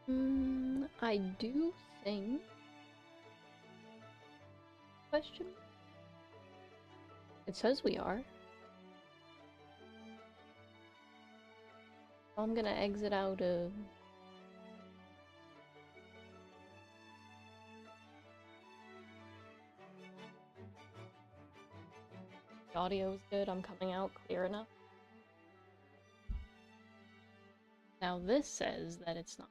I do think... Question? It says we are. I'm gonna exit out of... The audio's good, I'm coming out clear enough. Now this says that it's not.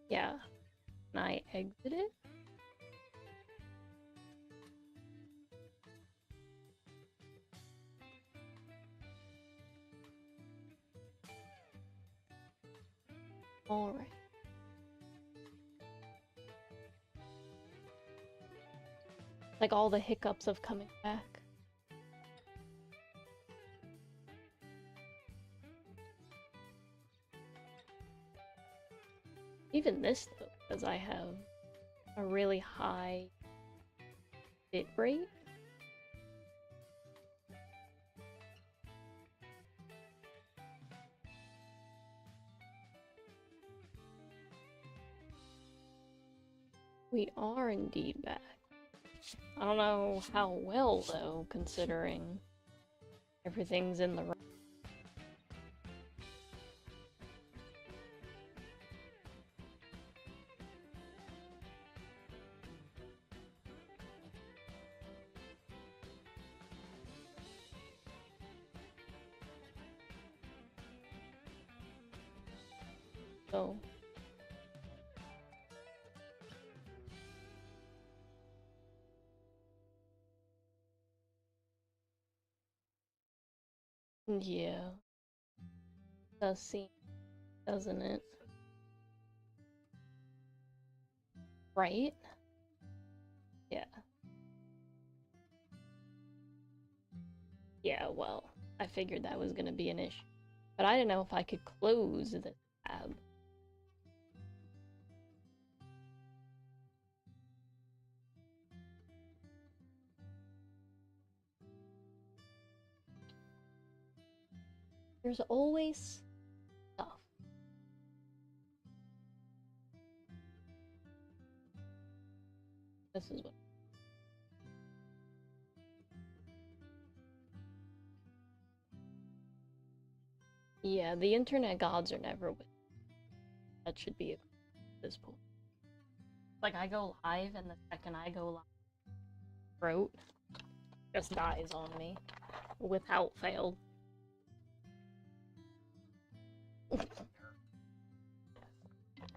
Yeah. Can I exit it? Alright. Like all the hiccups of coming back. Even this though, because I have a really high bit rate. We are indeed back. I don't know how well though, considering everything's in the right. So yeah, does seem, doesn't it? Right? Yeah. Yeah, well, I figured that was gonna be an issue. But I didn't know if I could close the tab. There's always stuff. This is what... Yeah, the internet gods are never with. That should be at this point. Like, I go live, and the second I go live, throat just dies on me. Without fail.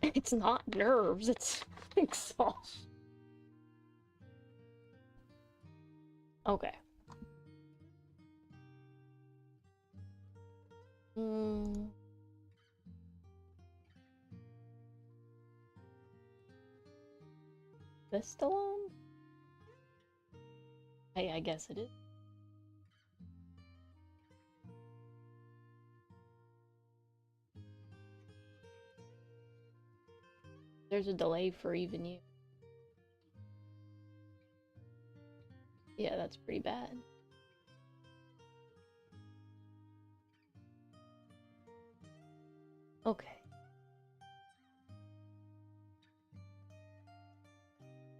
It's not nerves, it's exhaustion. Okay. This still on? Hey, I guess it is. There's a delay for even you. Yeah, that's pretty bad. Okay.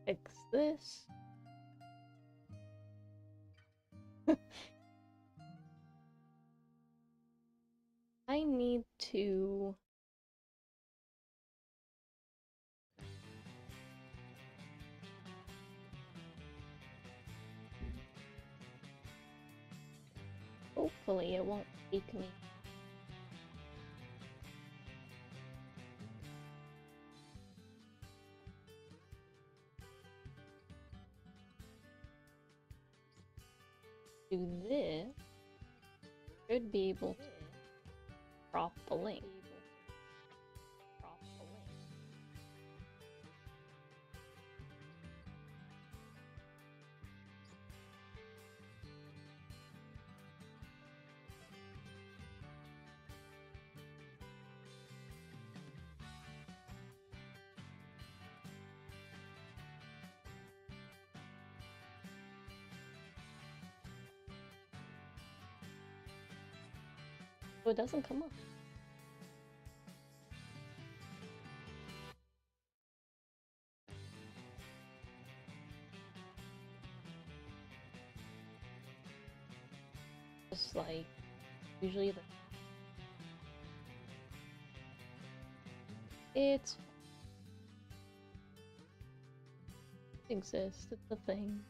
Fix this. I need to... Hopefully it won't take me. Do this. Should be able to drop the link. So it doesn't come up. Just like usually it exists, it's a thing.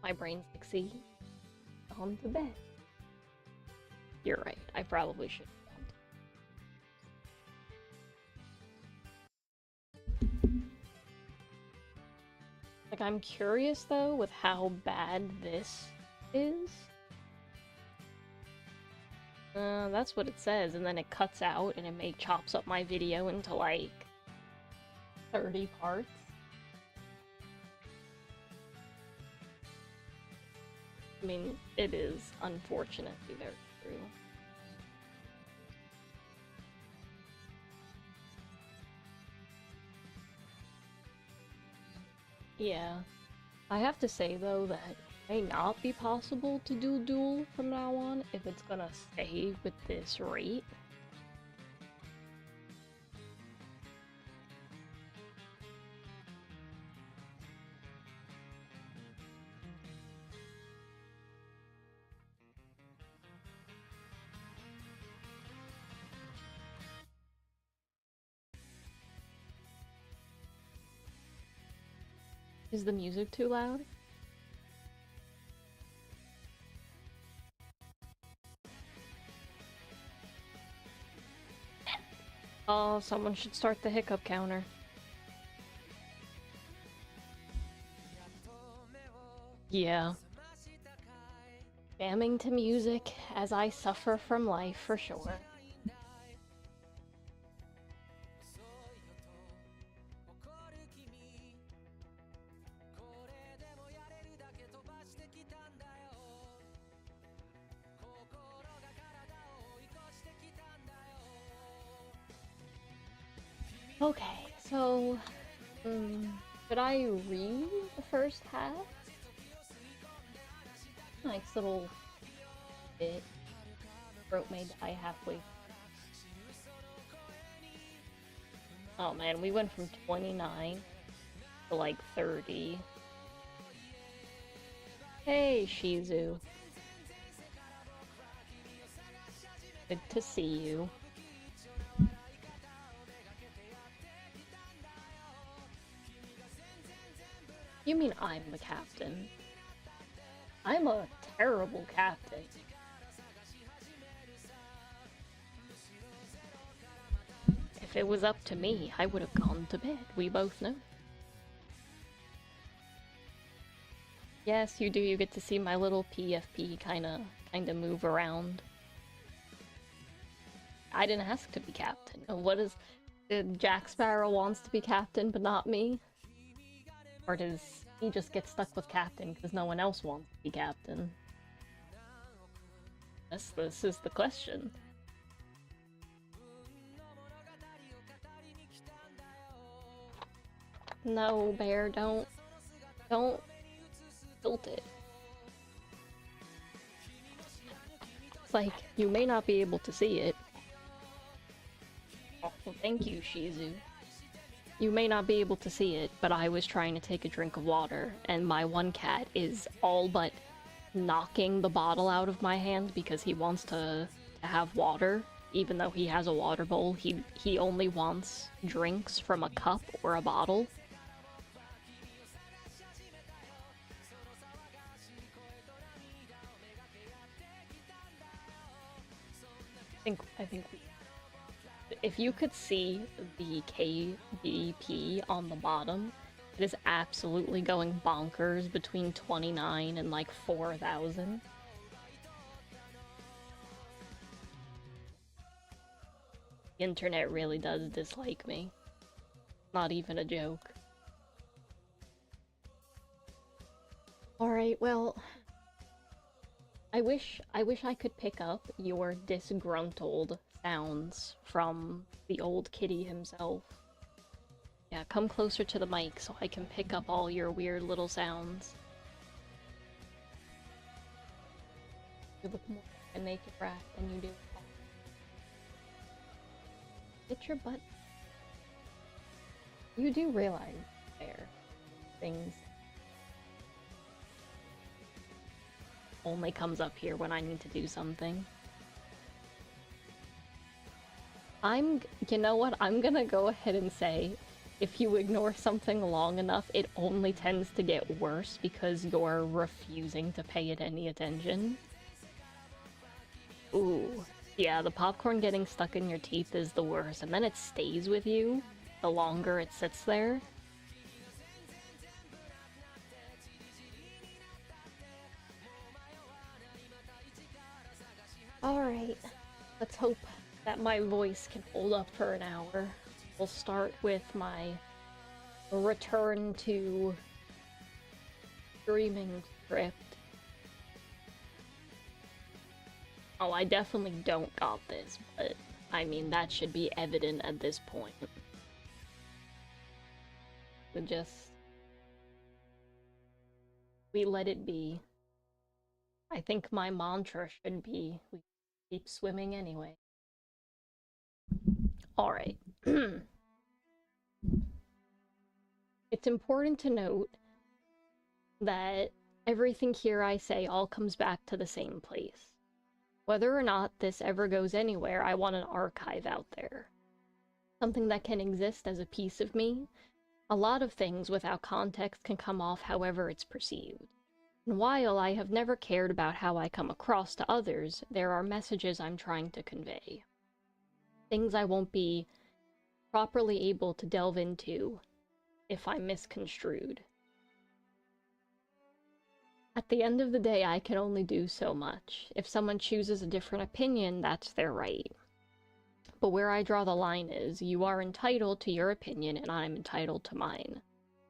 My brain's like, see, on to bed. You're right, I probably should. Like, I'm curious though with how bad this is. That's what it says, and then it cuts out and it chops up my video into like 30 parts. I mean, it is unfortunately very true. Yeah. I have to say though that it may not be possible to do dual from now on if it's gonna stay with this rate. Is the music too loud? Oh, someone should start the hiccup counter. Yeah. Jamming to music as I suffer from life for sure. Okay, so, should I read the first half? Nice little bit. Throat may die halfway. Oh man, we went from 29 to like 30. Hey, Shizu. Good to see you. You mean I'm the captain? I'm a terrible captain. If it was up to me, I would have gone to bed. We both know. Yes, you do. You get to see my little PFP kinda move around. I didn't ask to be captain. What is... Jack Sparrow wants to be captain, but not me? Or does he just get stuck with captain because no one else wants to be captain? This is the question. No, Bear, don't tilt it. It's like, you may not be able to see it. Oh, well, thank you, Shizu. You may not be able to see it, but I was trying to take a drink of water, and my one cat is all but knocking the bottle out of my hand because he wants to have water, even though he has a water bowl. He only wants drinks from a cup or a bottle. I think if you could see the KBP on the bottom, it is absolutely going bonkers between 29 and like 4,000. The internet really does dislike me. Not even a joke. Alright, well... I wish I could pick up your disgruntled sounds from the old kitty himself. Yeah, come closer to the mic so I can pick up all your weird little sounds. You look more like a naked rat than you do. Get your butt. You do realize there things only comes up here when I need to do something. You know what? I'm gonna go ahead and say, if you ignore something long enough, it only tends to get worse because you're refusing to pay it any attention. Ooh. Yeah, the popcorn getting stuck in your teeth is the worst, and then it stays with you the longer it sits there. Alright, let's hope that my voice can hold up for an hour. We'll start with my return to streaming script. Oh, I definitely don't got this, but I mean, that should be evident at this point. We let it be. I think my mantra should be, we keep swimming anyway. Alright. It's important to note that everything here I say all comes back to the same place. Whether or not this ever goes anywhere, I want an archive out there. Something that can exist as a piece of me. A lot of things without context can come off however it's perceived. And while I have never cared about how I come across to others, there are messages I'm trying to convey. Things I won't be properly able to delve into if I'm misconstrued. At the end of the day, I can only do so much. If someone chooses a different opinion, that's their right. But where I draw the line is, you are entitled to your opinion and I'm entitled to mine.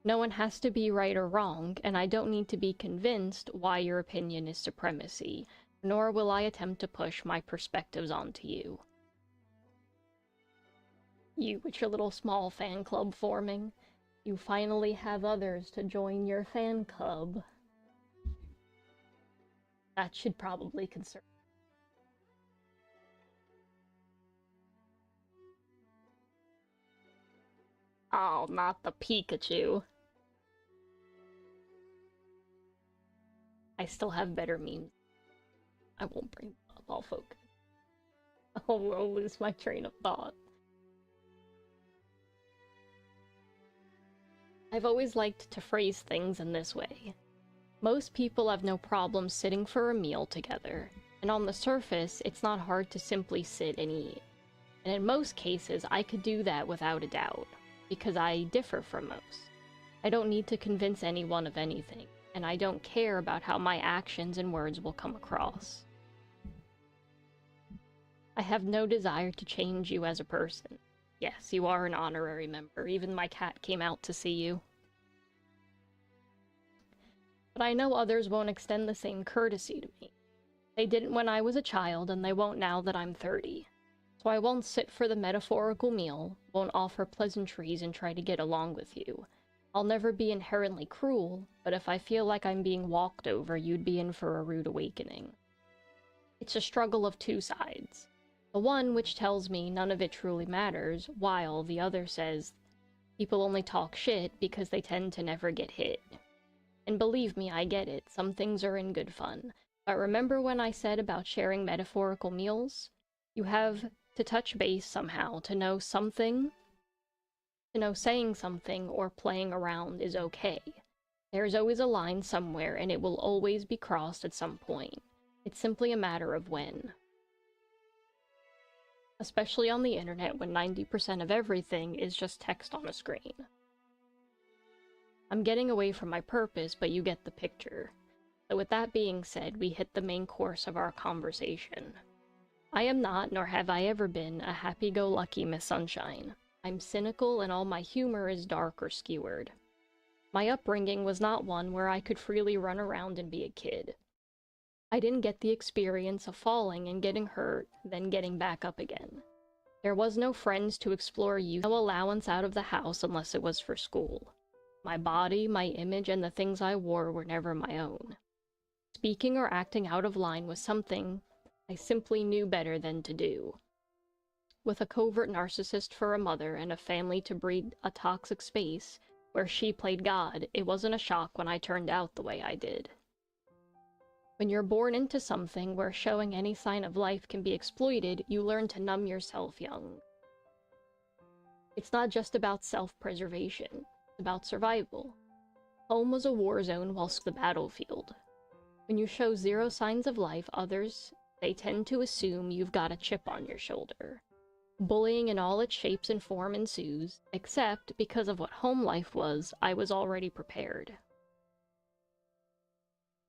No one has to be right or wrong, and I don't need to be convinced why your opinion is supremacy, nor will I attempt to push my perspectives onto you. You with your little small fan club forming, you finally have others to join your fan club. That should probably concern. Oh, not the Pikachu. I still have better memes. I won't bring them up, I'll focus. I'll lose my train of thought. I've always liked to phrase things in this way. Most people have no problem sitting for a meal together, and on the surface, it's not hard to simply sit and eat. And in most cases, I could do that without a doubt, because I differ from most. I don't need to convince anyone of anything, and I don't care about how my actions and words will come across. I have no desire to change you as a person. Yes, you are an honorary member. Even my cat came out to see you. But I know others won't extend the same courtesy to me. They didn't when I was a child, and they won't now that I'm 30. So I won't sit for the metaphorical meal, won't offer pleasantries and try to get along with you. I'll never be inherently cruel, but if I feel like I'm being walked over, you'd be in for a rude awakening. It's a struggle of two sides. The one which tells me none of it truly matters, while the other says people only talk shit because they tend to never get hit. And believe me, I get it, some things are in good fun. But remember when I said about sharing metaphorical meals? You have to touch base somehow to know something, to know saying something or playing around is okay. There's always a line somewhere and it will always be crossed at some point. It's simply a matter of when. Especially on the internet when 90% of everything is just text on a screen. I'm getting away from my purpose, but you get the picture. So with that being said, we hit the main course of our conversation. I am not, nor have I ever been, a happy-go-lucky Miss Sunshine. I'm cynical and all my humor is dark or skewered. My upbringing was not one where I could freely run around and be a kid. I didn't get the experience of falling and getting hurt, then getting back up again. There was no friends to explore youth, no allowance out of the house unless it was for school. My body, my image, and the things I wore were never my own. Speaking or acting out of line was something I simply knew better than to do. With a covert narcissist for a mother and a family to breed a toxic space where she played God, it wasn't a shock when I turned out the way I did. When you're born into something where showing any sign of life can be exploited, you learn to numb yourself young. It's not just about self-preservation, it's about survival. Home was a war zone whilst the battlefield. When you show zero signs of life, they tend to assume you've got a chip on your shoulder. Bullying in all its shapes and form ensues, except because of what home life was, I was already prepared.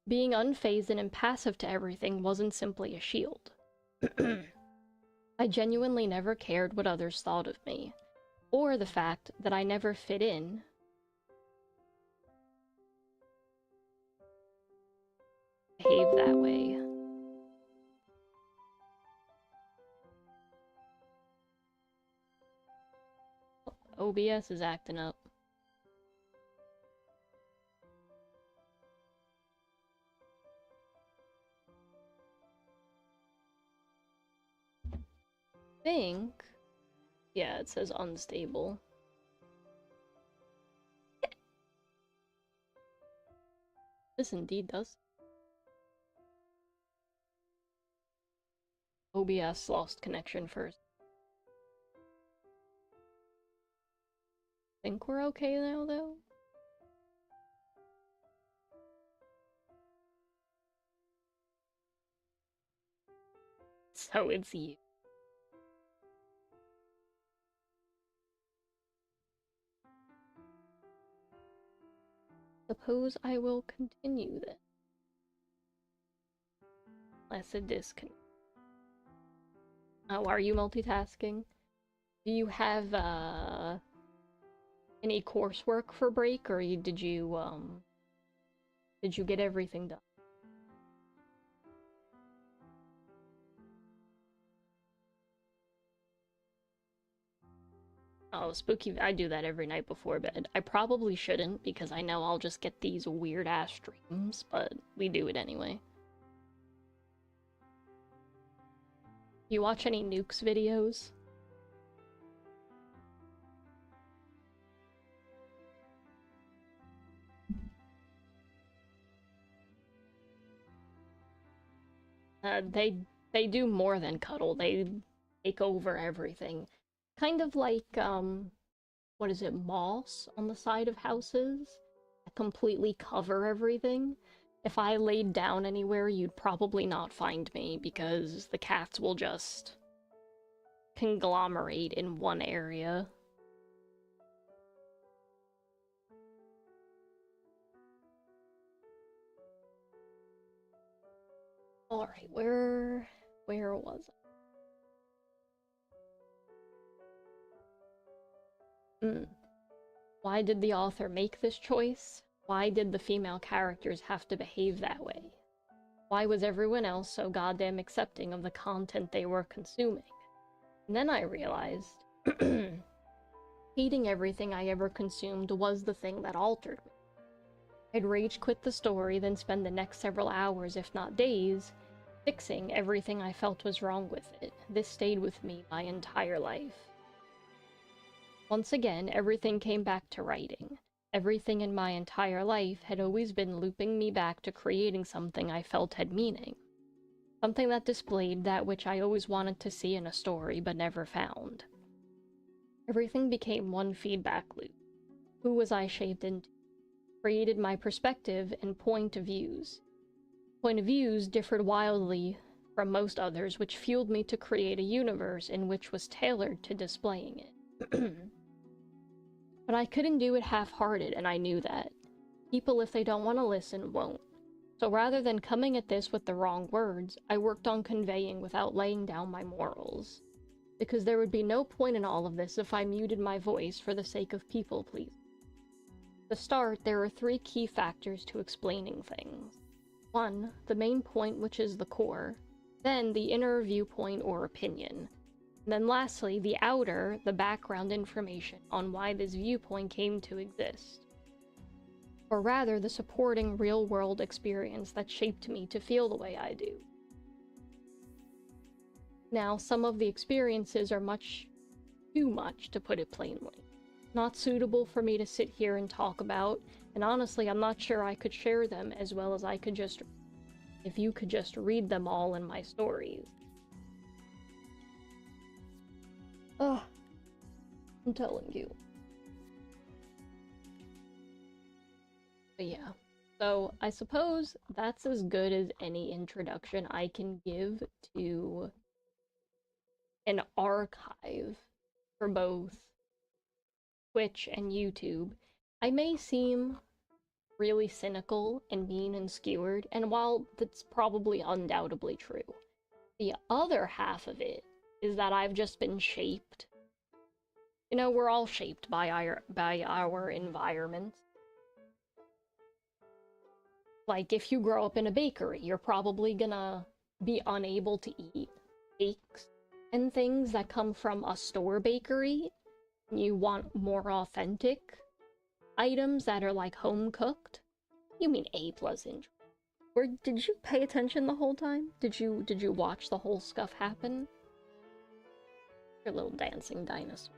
Being unfazed and impassive to everything wasn't simply a shield. I genuinely never cared what others thought of me, or the fact that I never fit in. Behave that way. OBS is acting up. Yeah, it says unstable. This indeed does. OBS lost connection first. Think we're okay now, though? So it's you. Suppose I will continue then. Unless a disconnect. Oh, are you multitasking? Do you have, any coursework for break, or did you get everything done? Oh, spooky, I do that every night before bed. I probably shouldn't, because I know I'll just get these weird-ass dreams, but we do it anyway. You watch any nukes videos? They do more than cuddle. They take over everything. Kind of like, what is it, moss on the side of houses? That completely cover everything. If I laid down anywhere, you'd probably not find me, because the cats will just conglomerate in one area. Alright, where was I? Why did the author make this choice? Why did the female characters have to behave that way? Why was everyone else so goddamn accepting of the content they were consuming? And then I realized, hating everything I ever consumed was the thing that altered me. I'd rage quit the story, then spend the next several hours, if not days, fixing everything I felt was wrong with it. This stayed with me my entire life. Once again, everything came back to writing. Everything in my entire life had always been looping me back to creating something I felt had meaning. Something that displayed that which I always wanted to see in a story but never found. Everything became one feedback loop. Who was I shaped into? Created my perspective and point of views. Point of views differed wildly from most others, which fueled me to create a universe in which was tailored to displaying it. But I couldn't do it half-hearted, and I knew that. People, if they don't want to listen, won't. So rather than coming at this with the wrong words, I worked on conveying without laying down my morals. Because there would be no point in all of this if I muted my voice for the sake of people pleasing. To start, there are 3 key factors to explaining things. 1, the main point, which is the core. Then, the inner viewpoint or opinion. And then lastly, the outer, the background information on why this viewpoint came to exist. Or rather, the supporting real-world experience that shaped me to feel the way I do. Now, some of the experiences are much too much, to put it plainly. Not suitable for me to sit here and talk about, and honestly, I'm not sure I could share them as well as I could just, if you could just read them all in my stories. Ugh, I'm telling you. But yeah, so I suppose that's as good as any introduction I can give to an archive for both Twitch and YouTube. I may seem really cynical and mean and skewered, and while that's probably undoubtedly true, the other half of it is that I've just been shaped. You know, we're all shaped by our environment. Like, if you grow up in a bakery, you're probably gonna be unable to eat cakes and things that come from a store bakery. You want more authentic items that are like home cooked. You mean A plus intro? Or did you pay attention the whole time? Did you watch the whole stuff happen? Your little dancing dinosaur.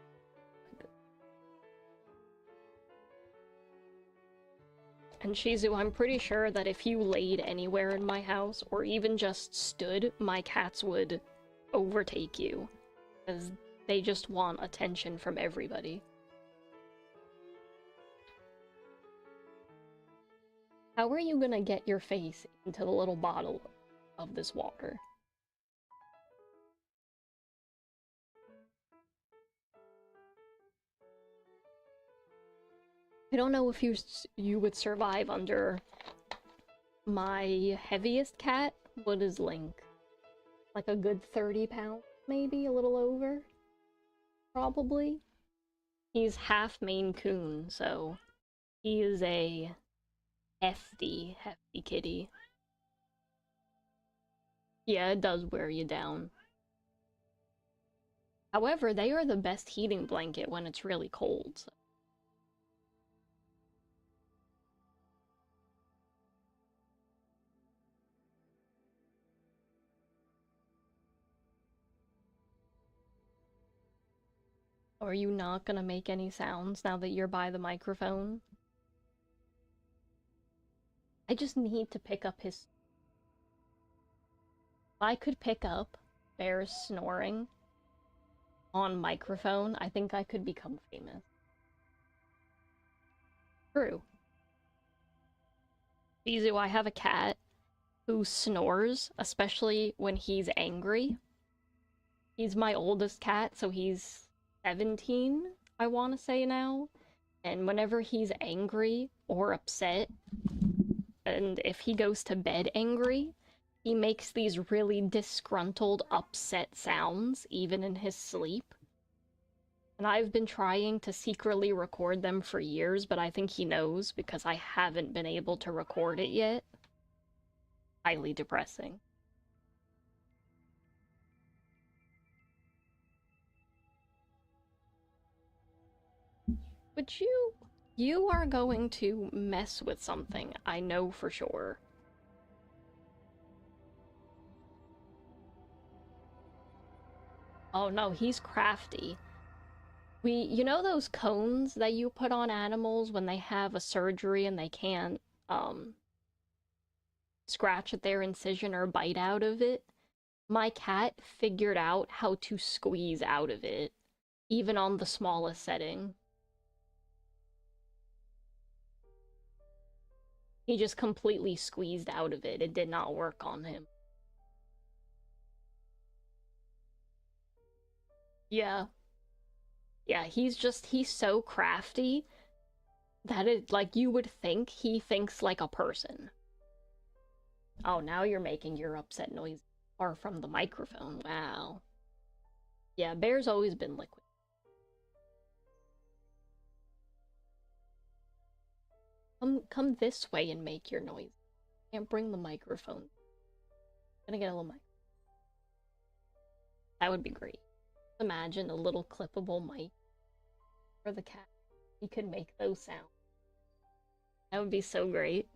And Shizu, I'm pretty sure that if you laid anywhere in my house, or even just stood, my cats would overtake you. Because they just want attention from everybody. How are you gonna get your face into the little bottle of this water? I don't know if you would survive under my heaviest cat. What is Link? Like a good 30 pounds, maybe? A little over? Probably? He's half Maine Coon, so he is a hefty kitty. Yeah, it does wear you down. However, they are the best heating blanket when it's really cold, so. Are you not gonna make any sounds now that you're by the microphone? I just need to pick up his... If I could pick up Bear's snoring on microphone, I think I could become famous. True. Bizu, I have a cat who snores, especially when he's angry. He's my oldest cat, so he's 17, I want to say now. And whenever he's angry or upset, and if he goes to bed angry, he makes these really disgruntled, upset sounds, even in his sleep. And I've been trying to secretly record them for years, but I think he knows because I haven't been able to record it yet. Highly depressing. But you are going to mess with something, I know for sure. Oh no, he's crafty. You know those cones that you put on animals when they have a surgery and they can't, scratch at their incision or bite out of it? My cat figured out how to squeeze out of it, even on the smallest setting. He just completely squeezed out of it. It did not work on him. Yeah. Yeah, he's so crafty that it, like, you would think he thinks like a person. Oh, now you're making your upset noise far from the microphone. Wow. Yeah, Bear's always been liquid. Come this way and make your noise. Can't bring the microphone. Gonna get a little mic. That would be great. Imagine a little clippable mic for the cat. He could make those sounds. That would be so great.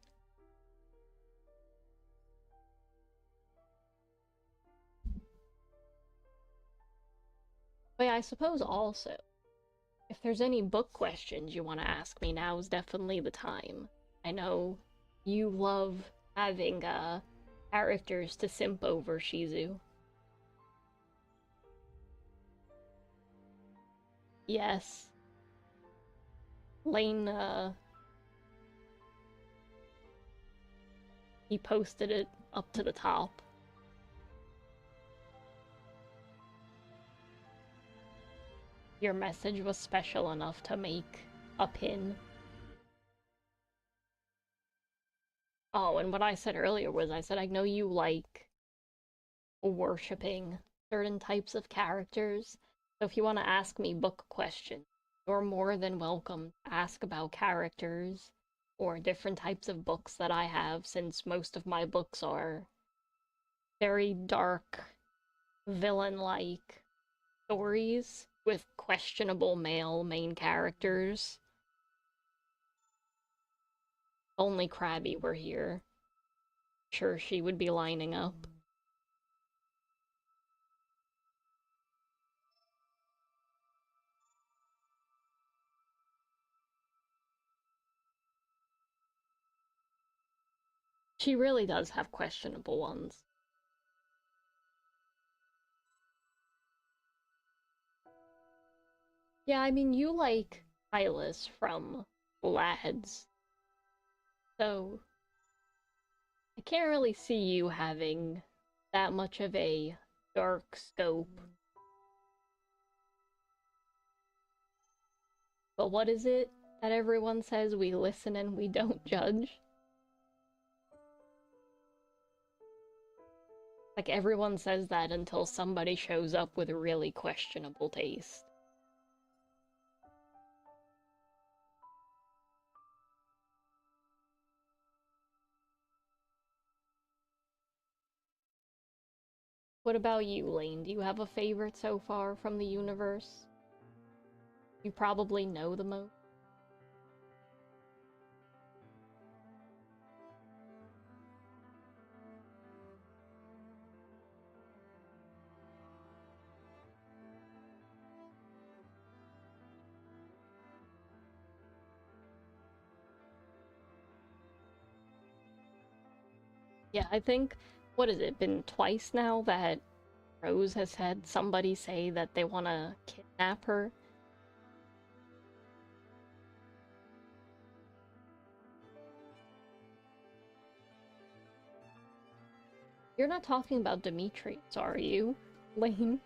But yeah, I suppose also, if there's any book questions you want to ask me, now is definitely the time. I know you love having characters to simp over, Shizu. Yes. Lane, he posted it up to the top. Your message was special enough to make a pin. Oh, and what I said earlier was I said I know you like worshipping certain types of characters. So if you want to ask me book questions, you're more than welcome to ask about characters or different types of books that I have, since most of my books are very dark, villain-like stories with questionable male main characters. Only Krabby were here. Sure, she would be lining up. She really does have questionable ones. Yeah, I mean, you like Hylas from Lads, so I can't really see you having that much of a dark scope. But what is it that everyone says? We listen and we don't judge? Like, everyone says that until somebody shows up with a really questionable taste. What about you, Lane? Do you have a favorite so far from the universe? You probably know the most. Yeah, I think, what has it been twice now that Rose has had somebody say that they want to kidnap her? You're not talking about Demetrius, are you, Lane?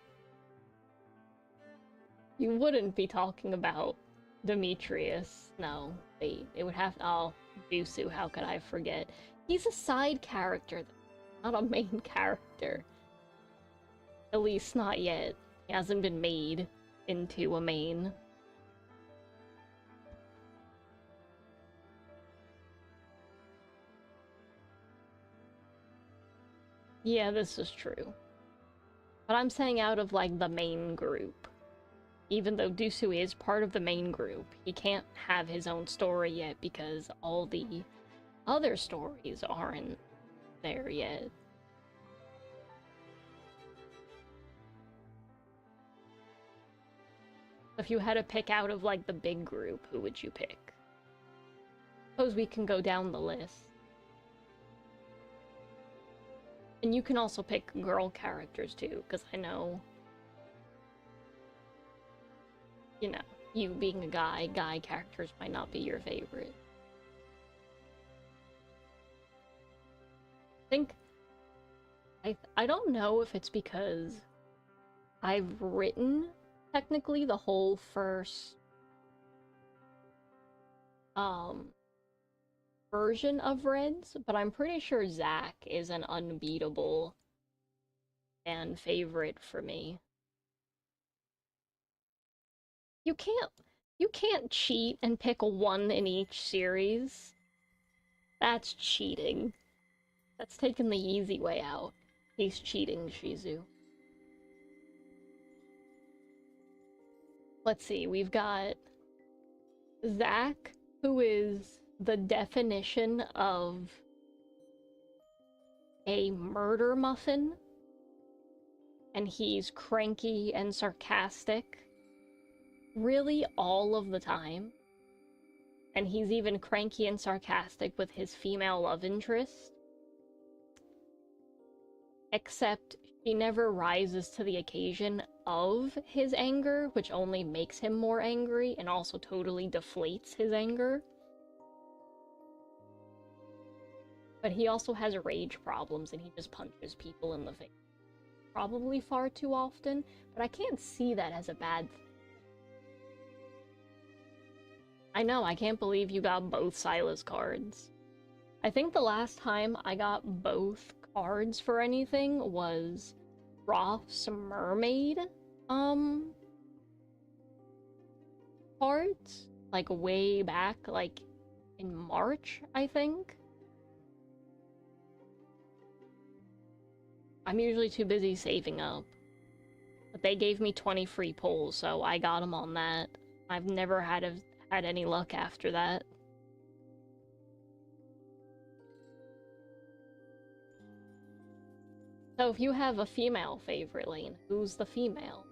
You wouldn't be talking about Demetrius. No, they would have. Oh, Jusu, how could I forget? He's a side character, not a main character. At least not yet. He hasn't been made into a main. Yeah, this is true. But I'm saying out of, like, the main group. Even though Dusu is part of the main group, he can't have his own story yet because all the other stories aren't there yet. If you had to pick out of, like, the big group, who would you pick? Suppose we can go down the list. And you can also pick girl characters too, because I know, you know, you being a guy, guy characters might not be your favorite. I think, I don't know if it's because I've written, technically, the whole first, um, version of Reds, but I'm pretty sure Zack is an unbeatable fan favorite for me. You can't you can't cheat and pick one in each series. That's cheating. That's taking the easy way out. He's cheating, Shizu. let's see, we've got Zach, who is the definition of a murder muffin, and he's cranky and sarcastic really all of the time. And he's even cranky and sarcastic with his female love interest. Except she never rises to the occasion of his anger, which only makes him more angry and also totally deflates his anger. But he also has rage problems and he just punches people in the face. Probably far too often, but I can't see that as a bad thing. I know, I can't believe you got both Silas cards. I think the last time I got both cards for anything was Roth's Mermaid, cards. Like, way back, like, in March, I think. I'm usually too busy saving up. But they gave me 20 free pulls, so I got them on that. I've never had any luck after that. So if you have a female favorite, Lane, who's the female?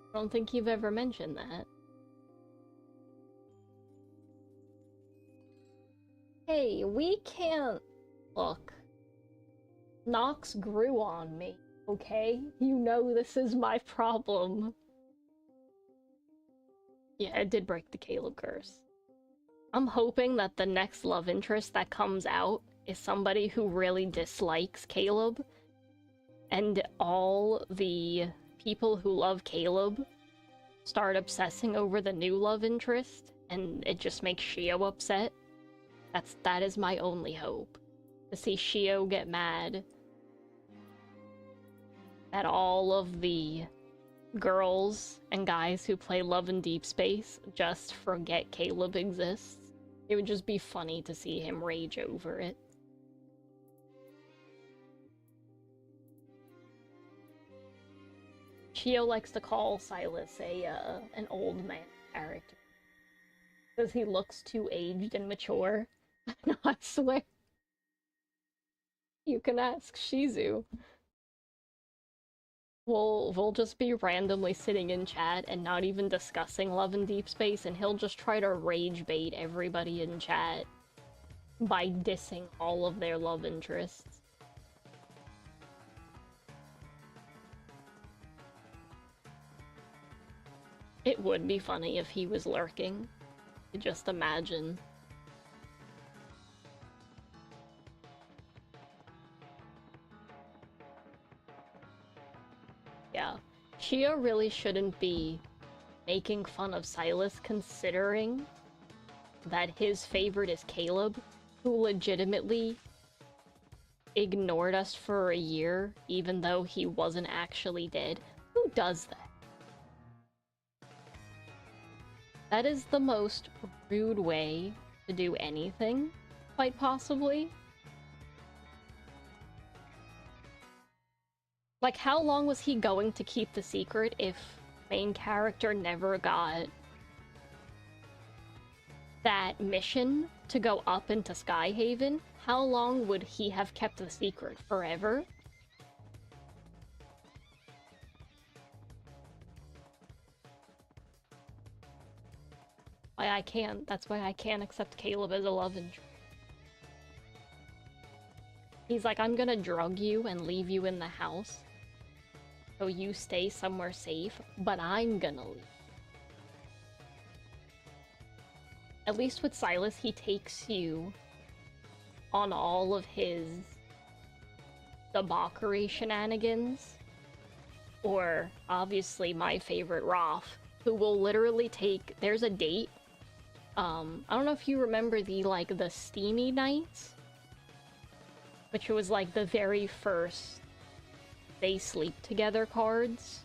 I don't think you've ever mentioned that. Hey, we can't... Look. Nox grew on me, okay? You know this is my problem. Yeah, it did break the Caleb curse. I'm hoping that the next love interest that comes out is somebody who really dislikes Caleb, and all the people who love Caleb start obsessing over the new love interest, and it just makes Shio upset. That is my only hope. To see Shio get mad at all of the girls and guys who play Love in Deep Space just forget Caleb exists. It would just be funny to see him rage over it. Shio likes to call Silas an old man character. Because he looks too aged and mature. No, I swear. You can ask Shizu. We'll just be randomly sitting in chat and not even discussing Love in Deep Space, and he'll just try to rage bait everybody in chat by dissing all of their love interests. It would be funny if he was lurking. Just imagine. Yeah, Shio really shouldn't be making fun of Silas, considering that his favorite is Caleb, who legitimately ignored us for a year, even though he wasn't actually dead. Who does that? That is the most rude way to do anything, quite possibly. Like, how long was he going to keep the secret if main character never got that mission to go up into Skyhaven? How long would he have kept the secret? Forever? That's why I can't accept Caleb as a love interest. He's like, I'm gonna drug you and leave you in the house so you stay somewhere safe, but I'm gonna leave. At least with Silas, he takes you on all of his debauchery shenanigans. Or, obviously, my favorite, Roth, who will literally take... There's a date. I don't know if you remember the Steamy Nights, which was like the very first They Sleep Together cards.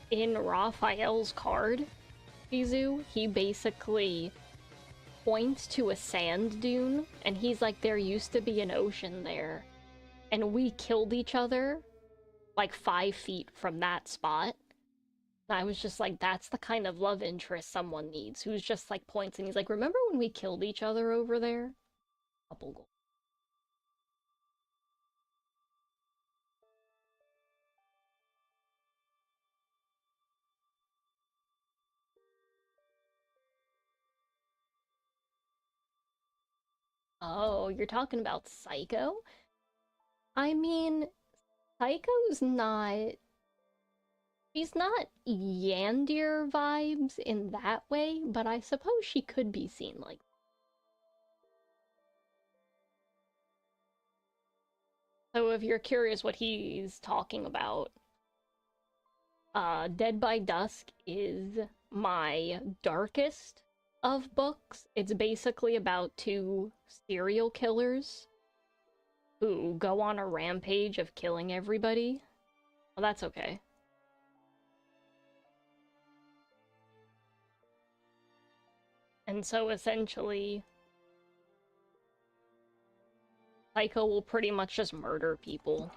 In Raphael's card, Shizu, he basically points to a sand dune, and he's like, there used to be an ocean there, and we killed each other like 5 feet from that spot. And I was just like, that's the kind of love interest someone needs, who's just like points and he's like, remember when we killed each other over there? Couple goals. Oh, you're talking about Psycho? I mean, Psycho's not. She's not Yandir vibes in that way, but I suppose she could be seen like. So if you're curious what he's talking about, Dead by Dusk is my darkest of books. It's basically about two serial killers who go on a rampage of killing everybody. Well, that's okay. And so essentially, Psycho will pretty much just murder people.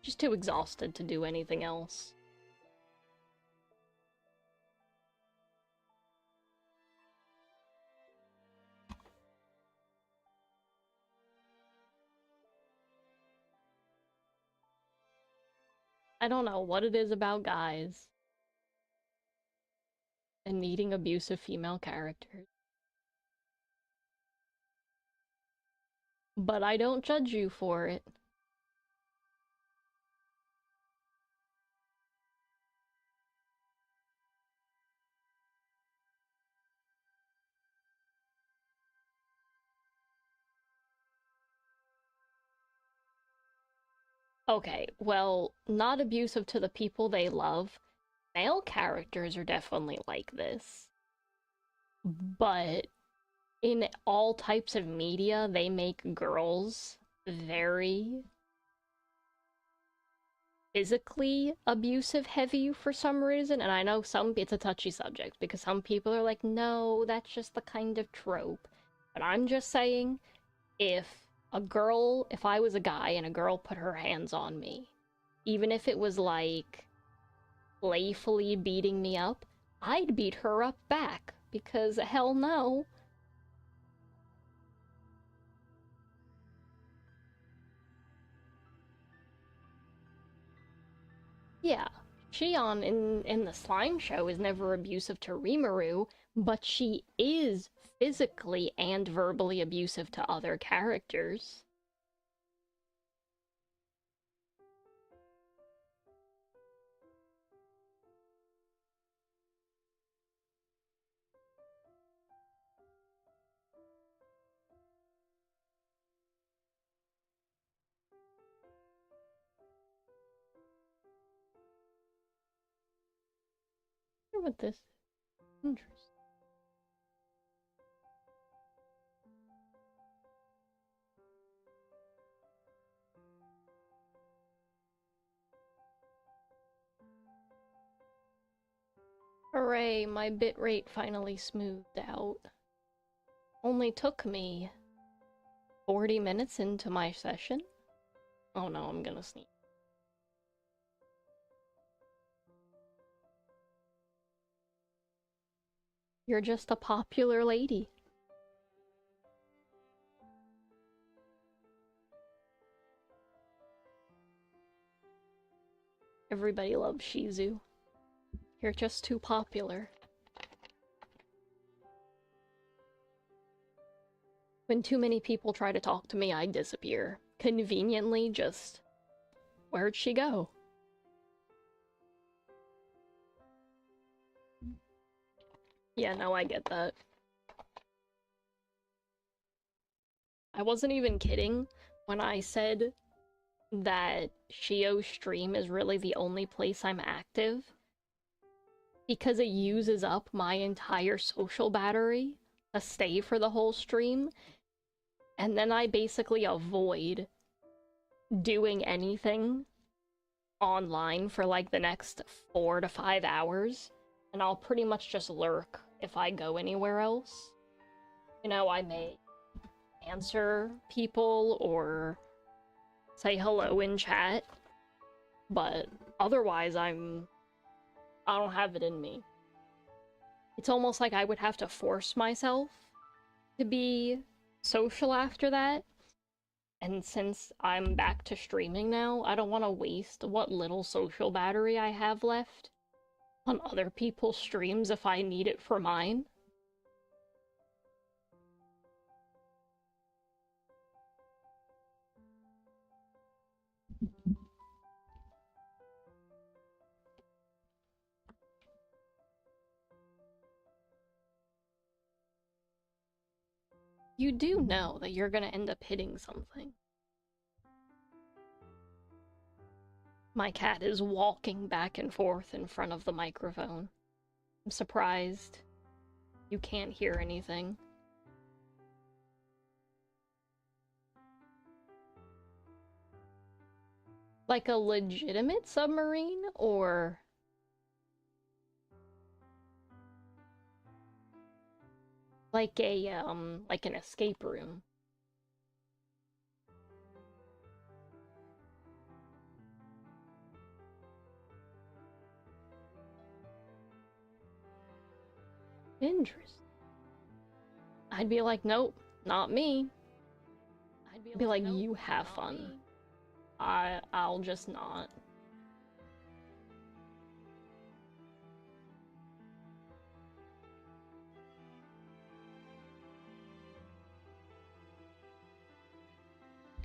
Just too exhausted to do anything else. I don't know what it is about guys and needing abusive female characters. But I don't judge you for it. Okay, well, not abusive to the people they love. Male characters are definitely like this. But in all types of media, they make girls very physically abusive heavy for some reason. And I know it's a touchy subject because some people are like, no, that's just the kind of trope. But I'm just saying, if I was a guy and a girl put her hands on me, even if it was like playfully beating me up, I'd beat her up back because hell no. Yeah, Shion in the slime show is never abusive to Rimuru, but she is physically and verbally abusive to other characters. I wonder what this is. Interesting. Hooray, my bitrate finally smoothed out. Only took me 40 minutes into my session. Oh no, I'm gonna sneeze. You're just a popular lady. Everybody loves Shizu. You're just too popular. When too many people try to talk to me, I disappear. Conveniently, just... Where'd she go? Yeah, no, I get that. I wasn't even kidding when I said that Shio's stream is really the only place I'm active, because it uses up my entire social battery to stay for the whole stream, and then I basically avoid doing anything online for like the next 4 to 5 hours, and I'll pretty much just lurk if I go anywhere else. You know, I may answer people or say hello in chat, But otherwise, I don't have it in me. It's almost like I would have to force myself to be social after that. And since I'm back to streaming now, I don't want to waste what little social battery I have left on other people's streams if I need it for mine. You do know that you're gonna end up hitting something. My cat is walking back and forth in front of the microphone. I'm surprised you can't hear anything. Like a legitimate submarine, or like like an escape room? Interesting. I'd be like, nope, not me. I'd be like, you have fun. I'll just not.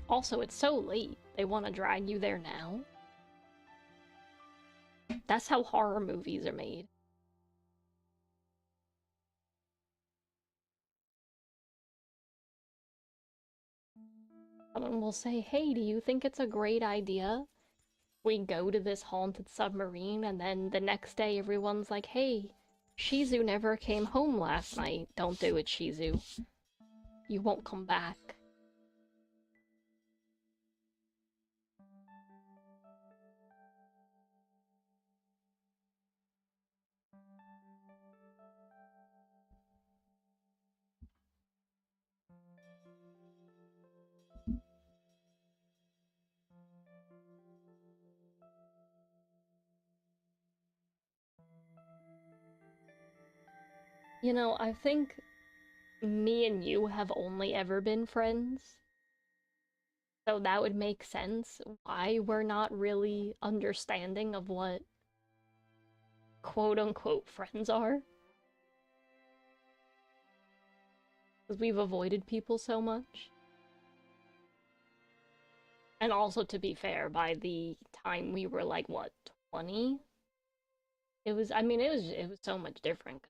Also, it's so late. They want to drag you there now? That's how horror movies are made. Someone will say, hey, do you think it's a great idea? We go to this haunted submarine, and then the next day everyone's like, hey, Shizu never came home last night. Don't do it, Shizu. You won't come back. You know, I think me and you have only ever been friends. So that would make sense why we're not really understanding of what quote unquote friends are. Because we've avoided people so much. And also, to be fair, by the time we were like, what, 20? It was, I mean, it was so much different.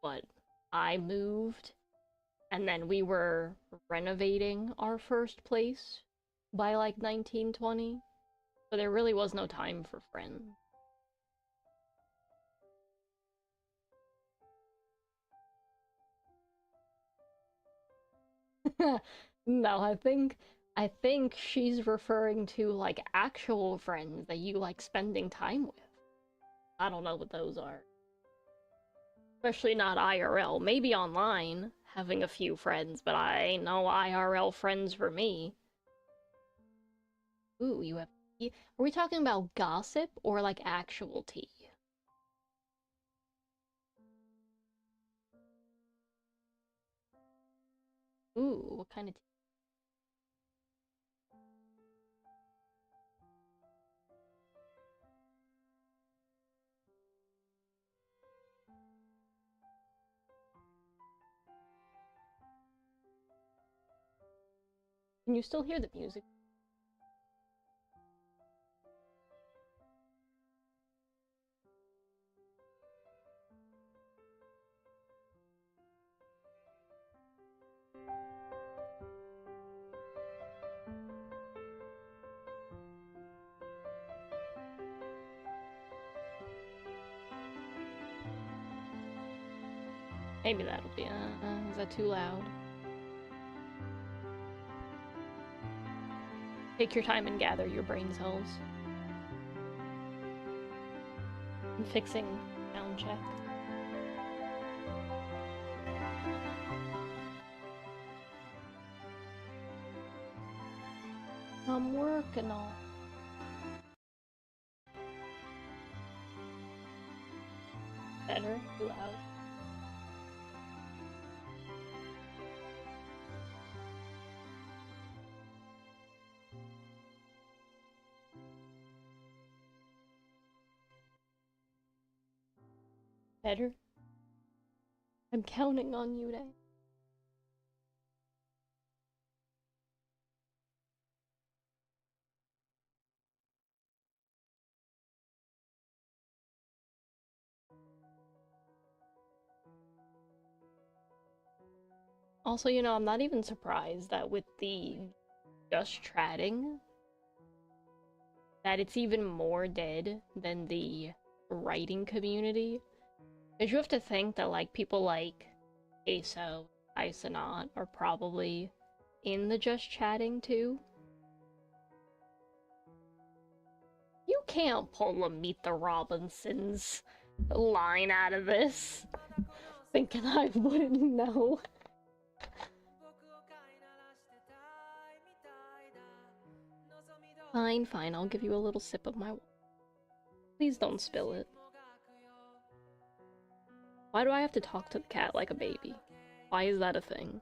But I moved, and then we were renovating our first place by like 1920. So there really was no time for friends. No, I think she's referring to like actual friends that you like spending time with. I don't know what those are. Especially not IRL. Maybe online, having a few friends, but I ain't no IRL friends for me. Ooh, you have tea? Are we talking about gossip or like actual tea? Ooh, what kind of tea? Can you still hear the music? Maybe that'll be, is that too loud? Take your time and gather your brain cells. I'm fixing sound check. I'm working on Better? I'm counting on you, Day. Also, I'm not even surprised that with the just chatting, that it's even more dead than the writing community. Because you have to think that, like, people like ASO, Isonaut are probably in the just chatting too. You can't pull a Meet the Robinsons line out of this. Thinking I wouldn't know. Fine, fine, I'll give you a little sip of my water. Please don't spill it. Why do I have to talk to the cat like a baby? Why is that a thing?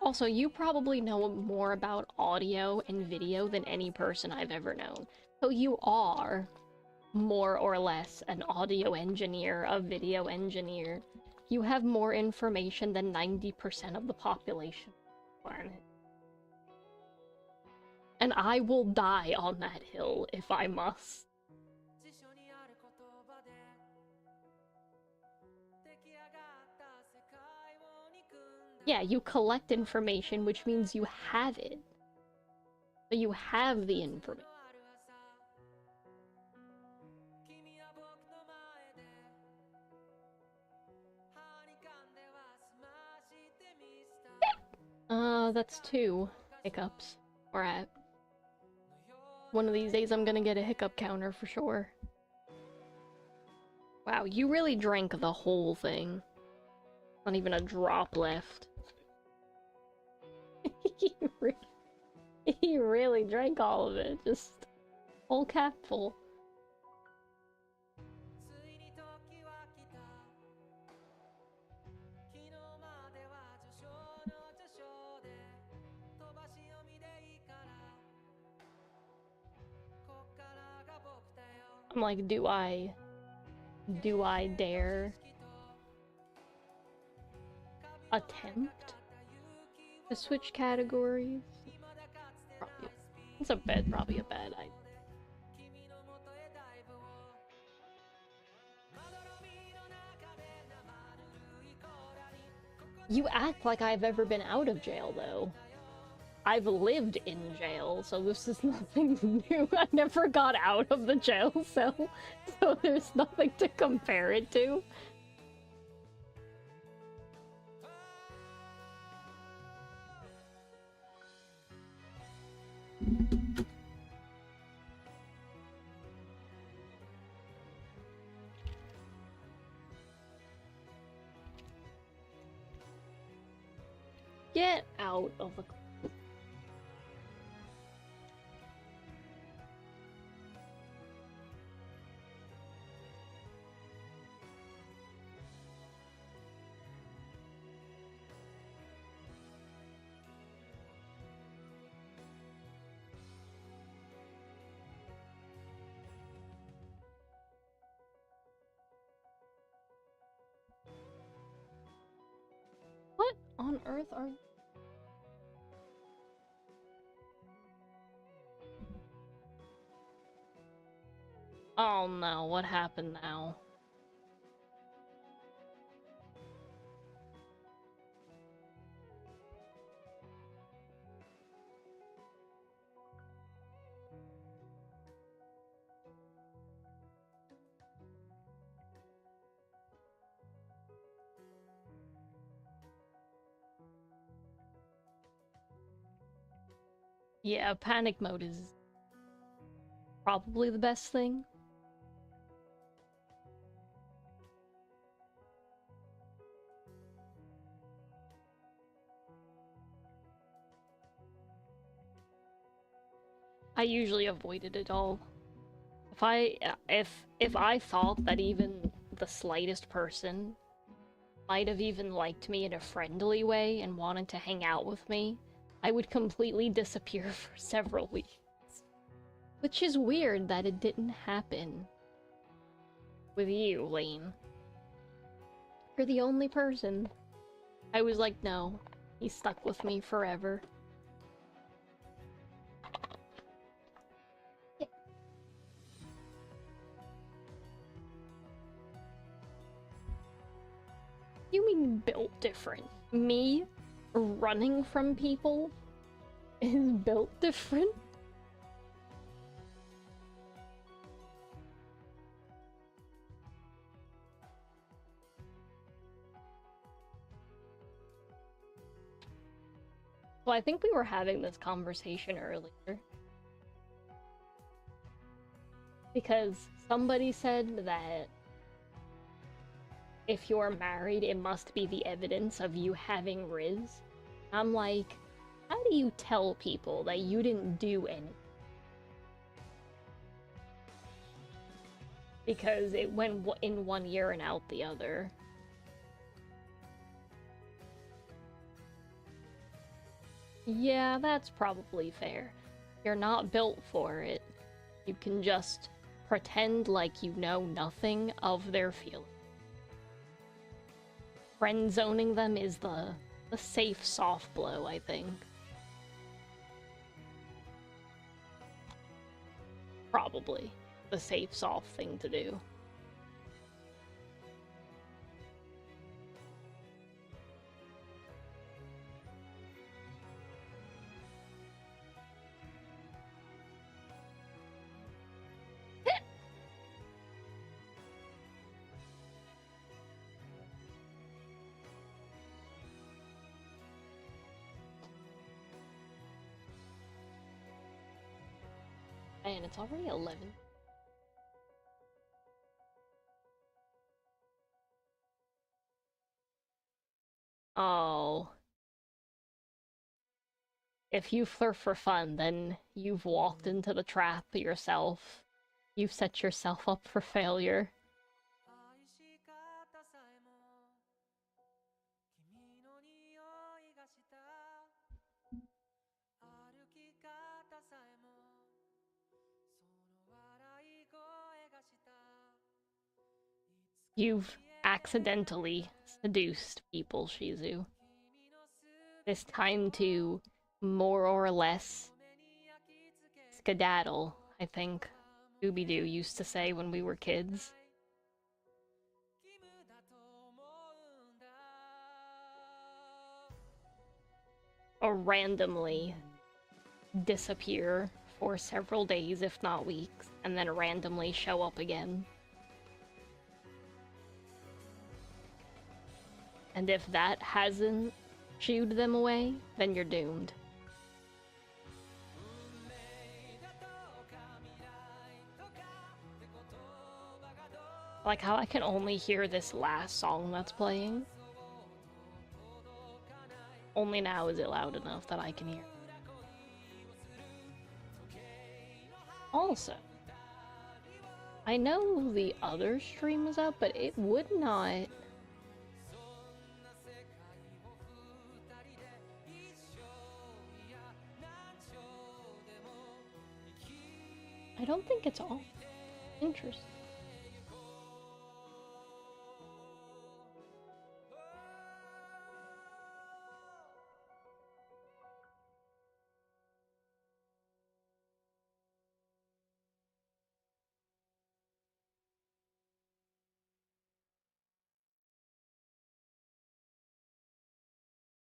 Also, you probably know more about audio and video than any person I've ever known. So you are, more or less, an audio engineer, a video engineer. You have more information than 90% of the population of the planet. And I will die on that hill if I must. Yeah, you collect information, which means you have it. So you have the information. That's 2 hiccups. We're at. One of these days I'm gonna get a hiccup counter for sure. Wow, you really drank the whole thing. Not even a drop left. He really drank all of it, just whole capful. I'm like, do I dare attempt to switch categories? Probably. It's probably a bad idea. You act like I've ever been out of jail, though. I've lived in jail, so this is nothing new. I never got out of the jail cell, so there's nothing to compare it to. Get out of the... What on earth are you? Oh no, what happened now? Yeah, panic mode is probably the best thing. I usually avoided it all. If I thought that even the slightest person might have even liked me in a friendly way and wanted to hang out with me, I would completely disappear for several weeks. Which is weird that it didn't happen with you, Lane. You're the only person. I was like, no, he's stuck with me forever. Yeah. You mean built different? Me running from people is built different? Well, I think we were having this conversation earlier. Because somebody said that if you're married, it must be the evidence of you having Riz. I'm like, how do you tell people that you didn't do anything? Because it went in one ear and out the other. Yeah, that's probably fair. You're not built for it. You can just pretend like you know nothing of their feelings. Friend zoning them is the safe soft blow, I think. Probably the safe soft thing to do. Man, it's already 11. Oh. If you flirt for fun, then you've walked into the trap yourself. You've set yourself up for failure. You've accidentally seduced people, Shizu. It's time to more or less skedaddle, I think Scooby-Doo used to say when we were kids. Or randomly disappear for several days, if not weeks, and then randomly show up again. And if that hasn't shooed them away, then you're doomed. Like how I can only hear this last song that's playing. Only now is it loud enough that I can hear. Also, I know the other stream is up, but it would not... I don't think it's all. Interesting.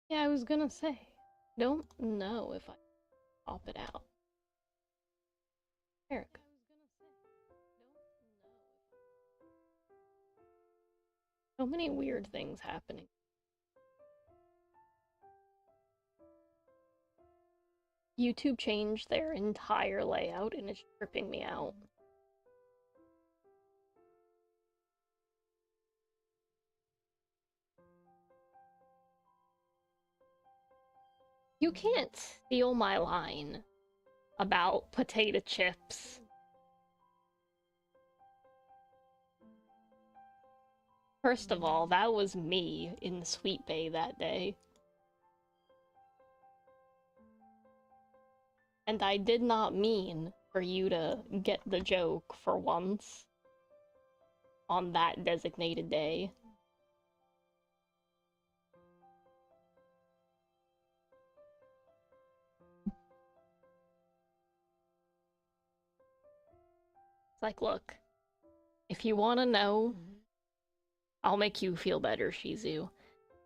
Yeah, I was gonna say, don't know if I pop it out. Erica. So many weird things happening. YouTube changed their entire layout and it's tripping me out. You can't steal my line about potato chips. First of all, that was me in the Sweet Bay that day. And I did not mean for you to get the joke for once on that designated day. It's like, look, if you want to know, I'll make you feel better, Shizu.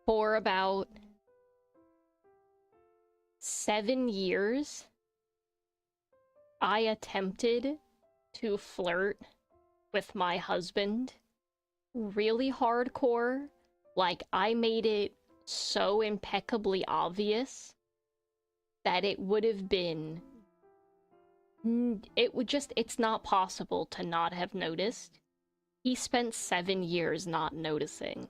For about 7 years, I attempted to flirt with my husband really hardcore. Like, I made it so impeccably obvious that it would have been... it's not possible to not have noticed. He spent 7 years not noticing.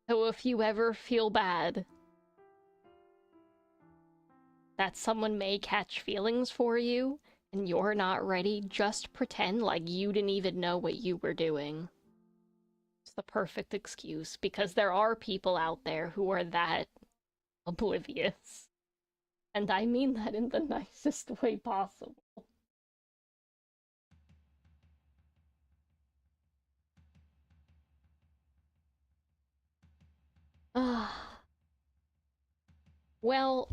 So if you ever feel bad that someone may catch feelings for you and you're not ready, just pretend like you didn't even know what you were doing. It's the perfect excuse, because there are people out there who are that oblivious. And I mean that in the nicest way possible. Well,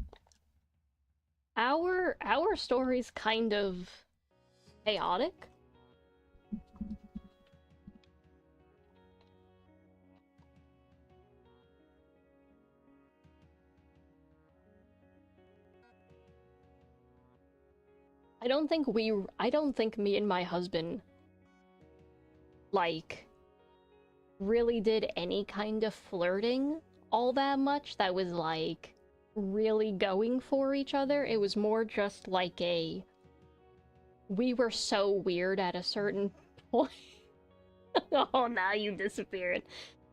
our story's kind of chaotic. I don't think me and my husband, like, really did any kind of flirting all that much that was, like, really going for each other. It was more just like we were so weird at a certain point. Oh, now you disappeared.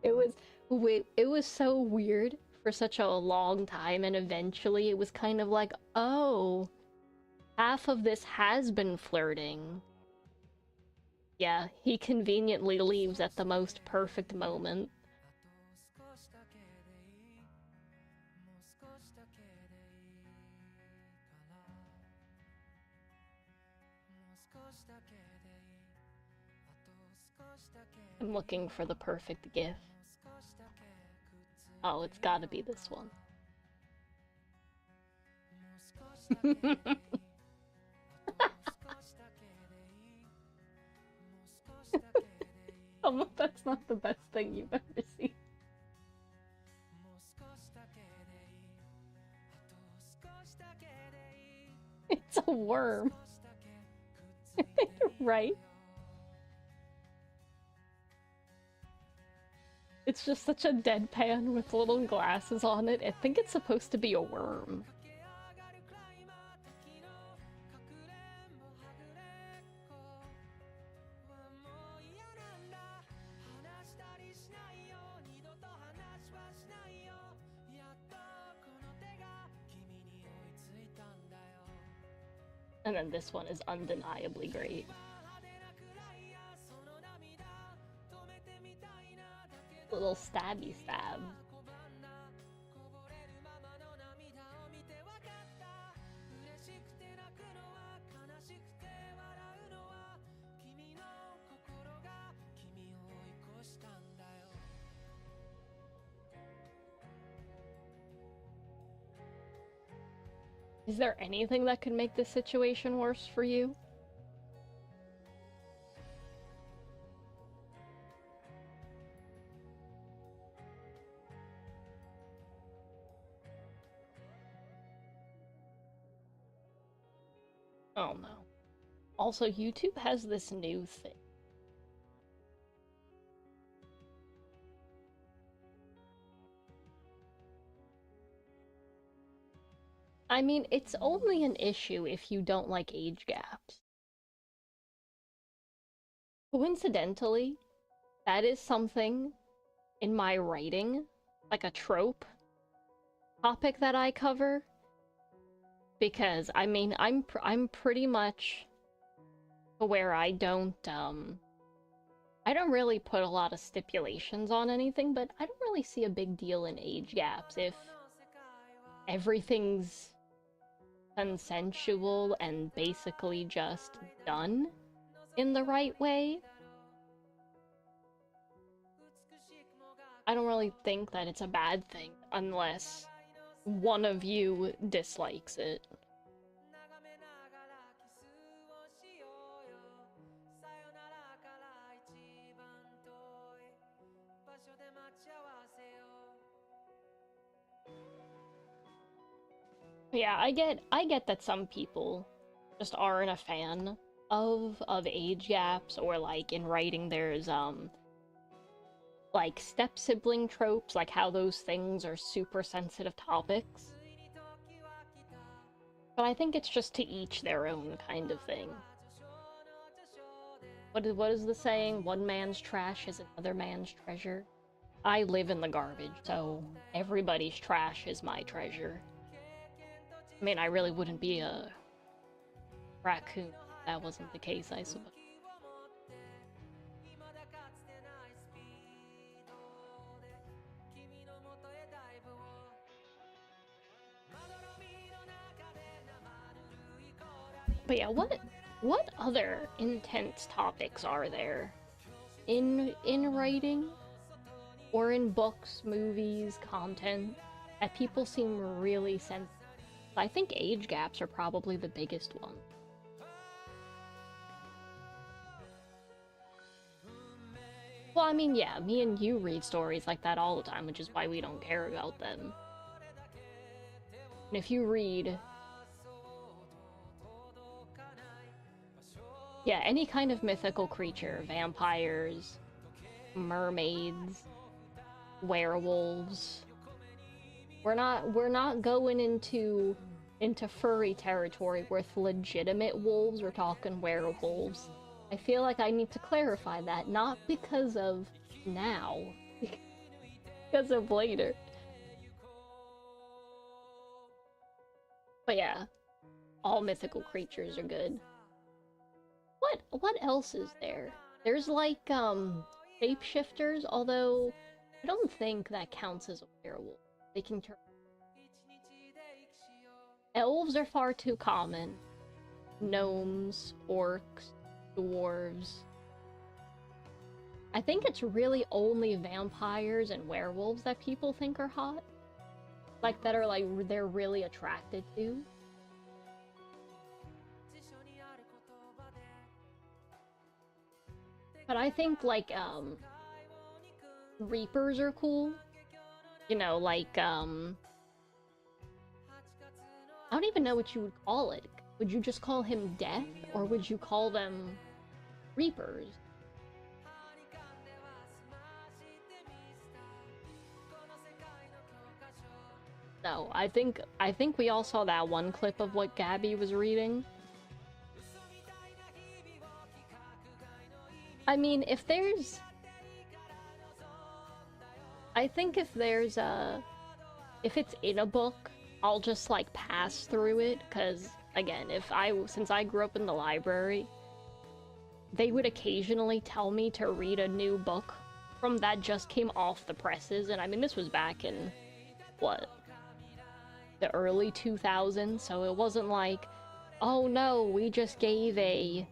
It was so weird for such a long time, and eventually it was kind of like, oh, half of this has been flirting. Yeah, he conveniently leaves at the most perfect moment. I'm looking for the perfect gif. Oh, it's gotta be this one. Oh, that's not the best thing you've ever seen. It's a worm. Right? It's just such a deadpan with little glasses on it. I think it's supposed to be a worm. And then this one is undeniably great. Little stabby stab. Is there anything that could make this situation worse for you? Oh no. Also, YouTube has this new thing. I mean, it's only an issue if you don't like age gaps. Coincidentally, that is something in my writing, like a trope topic that I cover. Because, I mean, I'm pretty much where I don't really put a lot of stipulations on anything, but I don't really see a big deal in age gaps if everything's consensual and basically just done in the right way, I don't really think that it's a bad thing unless one of you dislikes it. Yeah, I get that some people just aren't a fan of age gaps, or like in writing there's like step sibling tropes, like how those things are super sensitive topics. But I think it's just to each their own kind of thing. What is the saying? One man's trash is another man's treasure. I live in the garbage, so everybody's trash is my treasure. I mean, I really wouldn't be a raccoon if that wasn't the case, I suppose. But yeah, what other intense topics are there in writing or in books, movies, content that people seem really sensitive? I think age gaps are probably the biggest one. Well, I mean, yeah, me and you read stories like that all the time, which is why we don't care about them. And if you read, yeah, any kind of mythical creature, vampires, mermaids, werewolves, we're not going into furry territory with legitimate wolves. We're talking werewolves. I feel like I need to clarify that, not because of now, because of later. But yeah, all mythical creatures are good. What else is there? There's like shapeshifters, although I don't think that counts as a werewolf. They can turn. Elves are far too common. Gnomes, orcs, dwarves. I think it's really only vampires and werewolves that people think are hot. Like, that are like, they're really attracted to. But I think, like, reapers are cool. You know, like, I don't even know what you would call it. Would you just call him Death, or would you call them Reapers? No, I think we all saw that one clip of what Gabby was reading. I mean, if there's... I think if there's a... If it's in a book, I'll just, like, pass through it, because, again, since I grew up in the library, they would occasionally tell me to read a new book from that just came off the presses, and I mean, this was back in, what, the early 2000s, so it wasn't like, oh no, we just gave a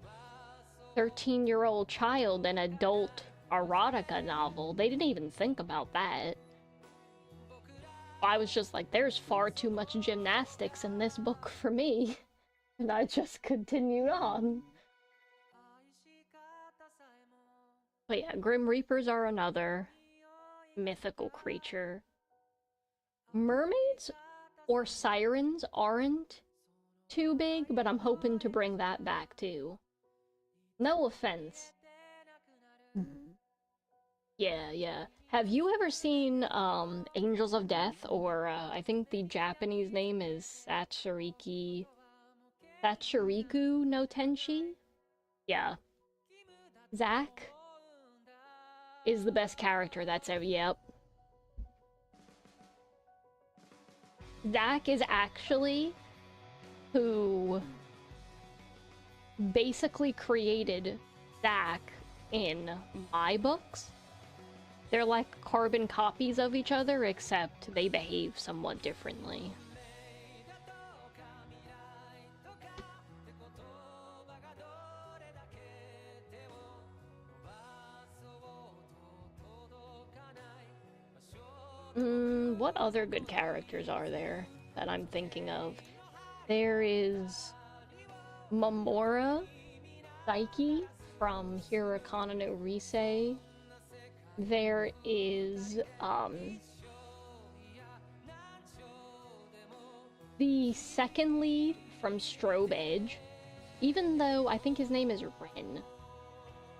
13-year-old child an adult erotica novel. They didn't even think about that. I was just like, there's far too much gymnastics in this book for me. And I just continued on. But yeah, Grim Reapers are another mythical creature. Mermaids or sirens aren't too big, but I'm hoping to bring that back too. No offense. Yeah. Have you ever seen Angels of Death, or I think the Japanese name is Sachiriku no Tenshi? Yeah. Zack is the best character that's ever, yep. Zack is actually who basically created Zack in my books. They're like carbon copies of each other, except they behave somewhat differently. What other good characters are there that I'm thinking of? There is Mamora Saiki from Hirokana no Rise. There is, the second lead from Strobe Edge. Even though I think his name is Ren.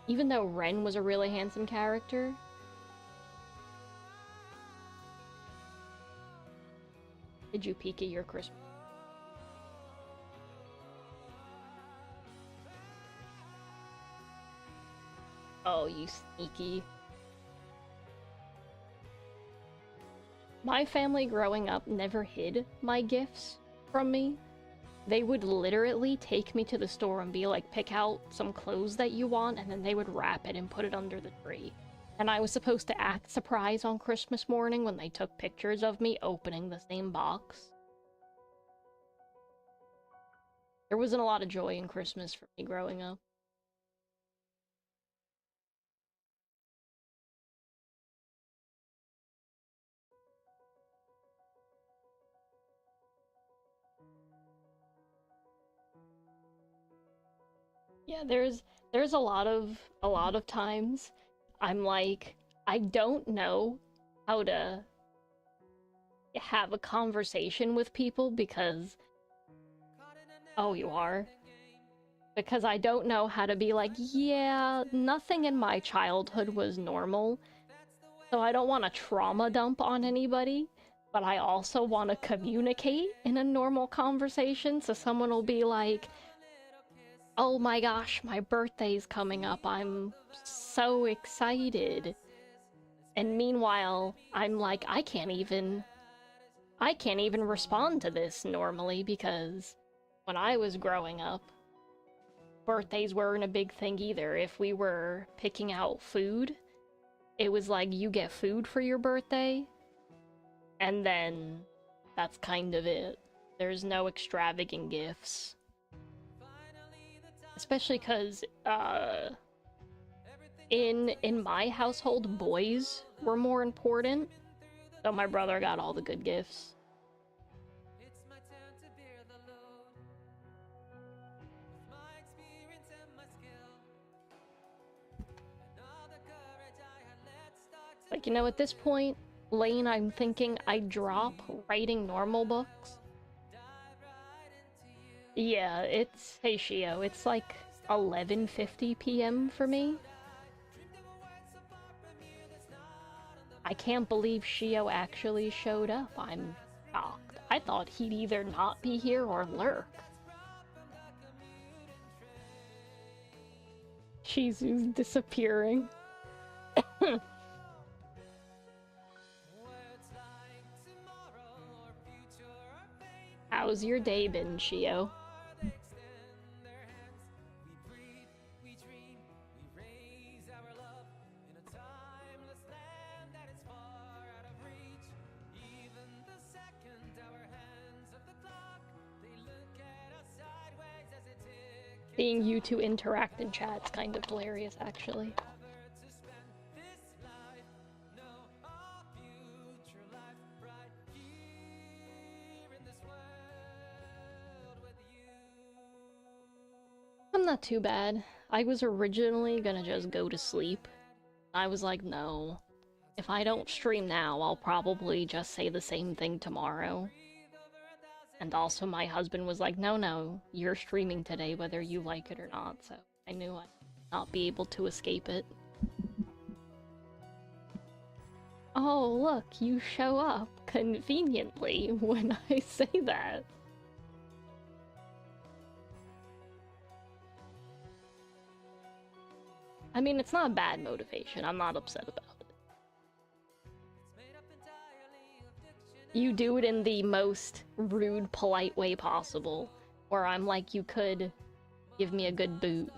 Even though Ren was a really handsome character. Did you peek at your Christmas? Oh, you sneaky. My family growing up never hid my gifts from me. They would literally take me to the store and be like, pick out some clothes that you want, and then they would wrap it and put it under the tree. And I was supposed to act surprised on Christmas morning when they took pictures of me opening the same box. There wasn't a lot of joy in Christmas for me growing up. Yeah, there's a lot of times I'm like, I don't know how to have a conversation with people because, oh, you are? Because I don't know how to be like, yeah, nothing in my childhood was normal, so I don't want to trauma dump on anybody, but I also want to communicate in a normal conversation, so someone will be like, oh my gosh, my birthday's coming up, I'm so excited. And meanwhile, I'm like, I can't even respond to this normally because when I was growing up, birthdays weren't a big thing either. If we were picking out food, it was like you get food for your birthday, and then that's kind of it. There's no extravagant gifts. Especially because, in my household, boys were more important, so my brother got all the good gifts. Like, at this point, Lane, I'm thinking I drop writing normal books. Yeah, hey Shio, it's like 11:50 p.m. for me. I can't believe Shio actually showed up. I'm shocked. I thought he'd either not be here or lurk. Shizu's disappearing. How's your day been, Shio? Seeing you two interact in chat's kind of hilarious, actually. I'm not too bad. I was originally gonna just go to sleep. I was like, no. If I don't stream now, I'll probably just say the same thing tomorrow. And also my husband was like, no, you're streaming today whether you like it or not, so I knew I'd not be able to escape it. Oh, look, you show up conveniently when I say that. I mean, it's not a bad motivation. I'm not upset about it. You do it in the most rude, polite way possible, where I'm like, you could give me a good boot.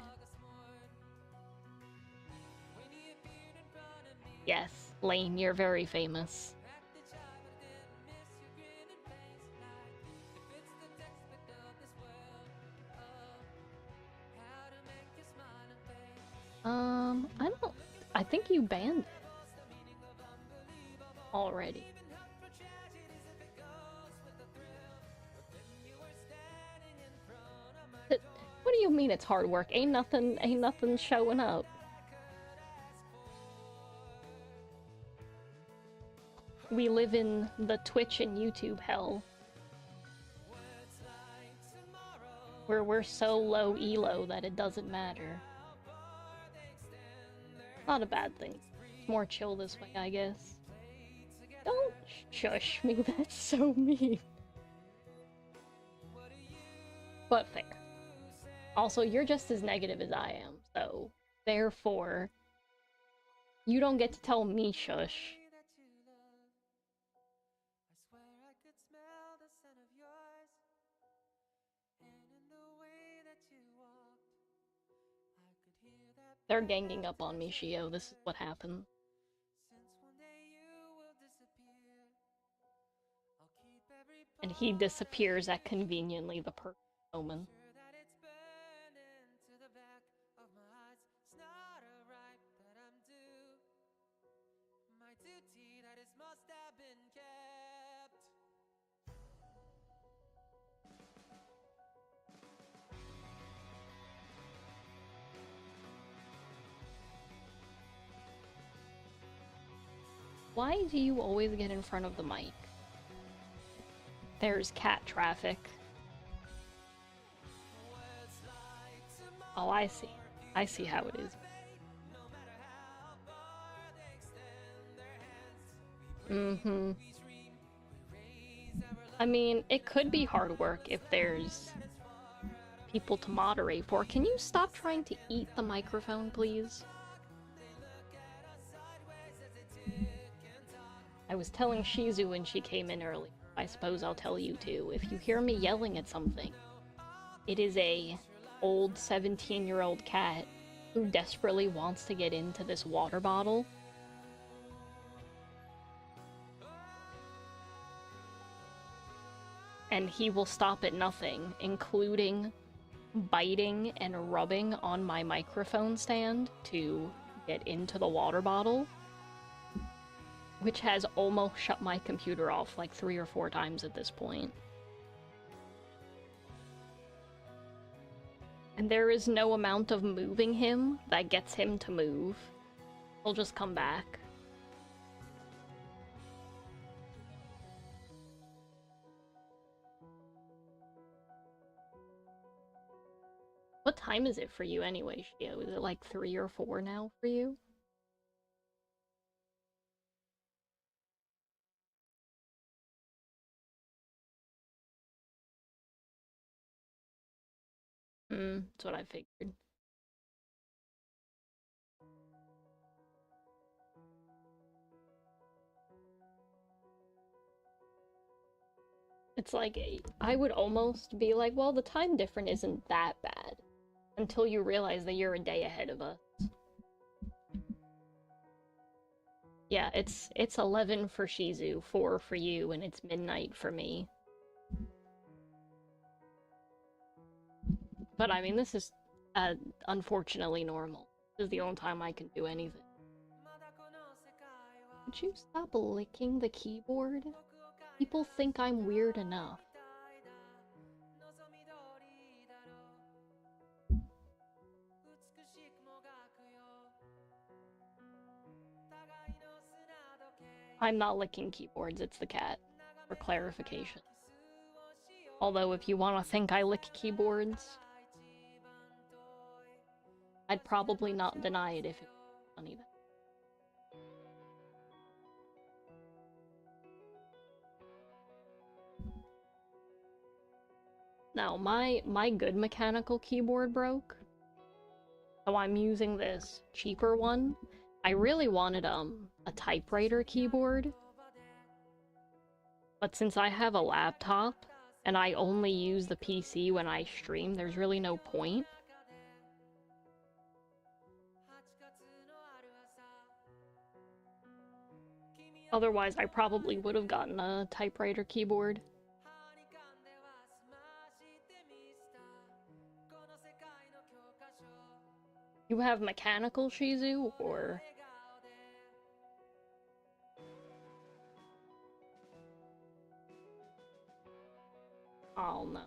Yes, Lane, you're very famous. I think you banned it already. mean it's hard work? Ain't nothing showing up. We live in the Twitch and YouTube hell. Where we're so low elo that it doesn't matter. Not a bad thing. It's more chill this way, I guess. Don't shush me, that's so mean. But fair. Also, you're just as negative as I am, so therefore, you don't get to tell me shush. They're ganging up on me, Shio. This is what happened. And he disappears at conveniently the perfect moment. Why do you always get in front of the mic? There's cat traffic. Oh, I see. I see how it is. Mm-hmm. I mean, it could be hard work if there's people to moderate for. Can you stop trying to eat the microphone, please? I was telling Shizu when she came in early. I suppose I'll tell you too. If you hear me yelling at something, it is a old 17-year-old cat who desperately wants to get into this water bottle. And he will stop at nothing, including biting and rubbing on my microphone stand to get into the water bottle. Which has almost shut my computer off like 3 or 4 times at this point. And there is no amount of moving him that gets him to move. He'll just come back. What time is it for you anyway, Shio? Is it like 3 or 4 now for you? That's what I figured. It's like, I would almost be like, well, the time difference isn't that bad. Until you realize that you're a day ahead of us. Yeah, it's 11 for Shizu, 4 for you, and it's midnight for me. But I mean, this is unfortunately normal. This is the only time I can do anything. Would you stop licking the keyboard? People think I'm weird enough. I'm not licking keyboards, it's the cat, for clarification. Although if you want to think I lick keyboards, I'd probably not deny it if it was funny then. Now, my good mechanical keyboard broke, so I'm using this cheaper one. I really wanted a typewriter keyboard, but since I have a laptop and I only use the PC when I stream, there's really no point. Otherwise, I probably would have gotten a typewriter keyboard. You have mechanical, Shizu, or...? Oh no.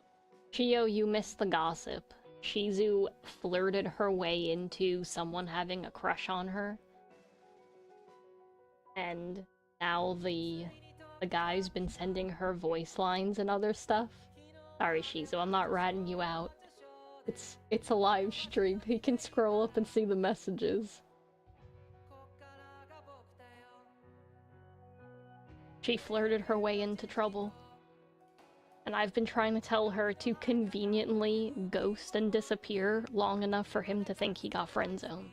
Chio, you missed the gossip. Shizu flirted her way into someone having a crush on her. And now the guy's been sending her voice lines and other stuff. Sorry, Shizu, I'm not ratting you out. It's a live stream. He can scroll up and see the messages. She flirted her way into trouble. And I've been trying to tell her to conveniently ghost and disappear long enough for him to think he got friend-zoned.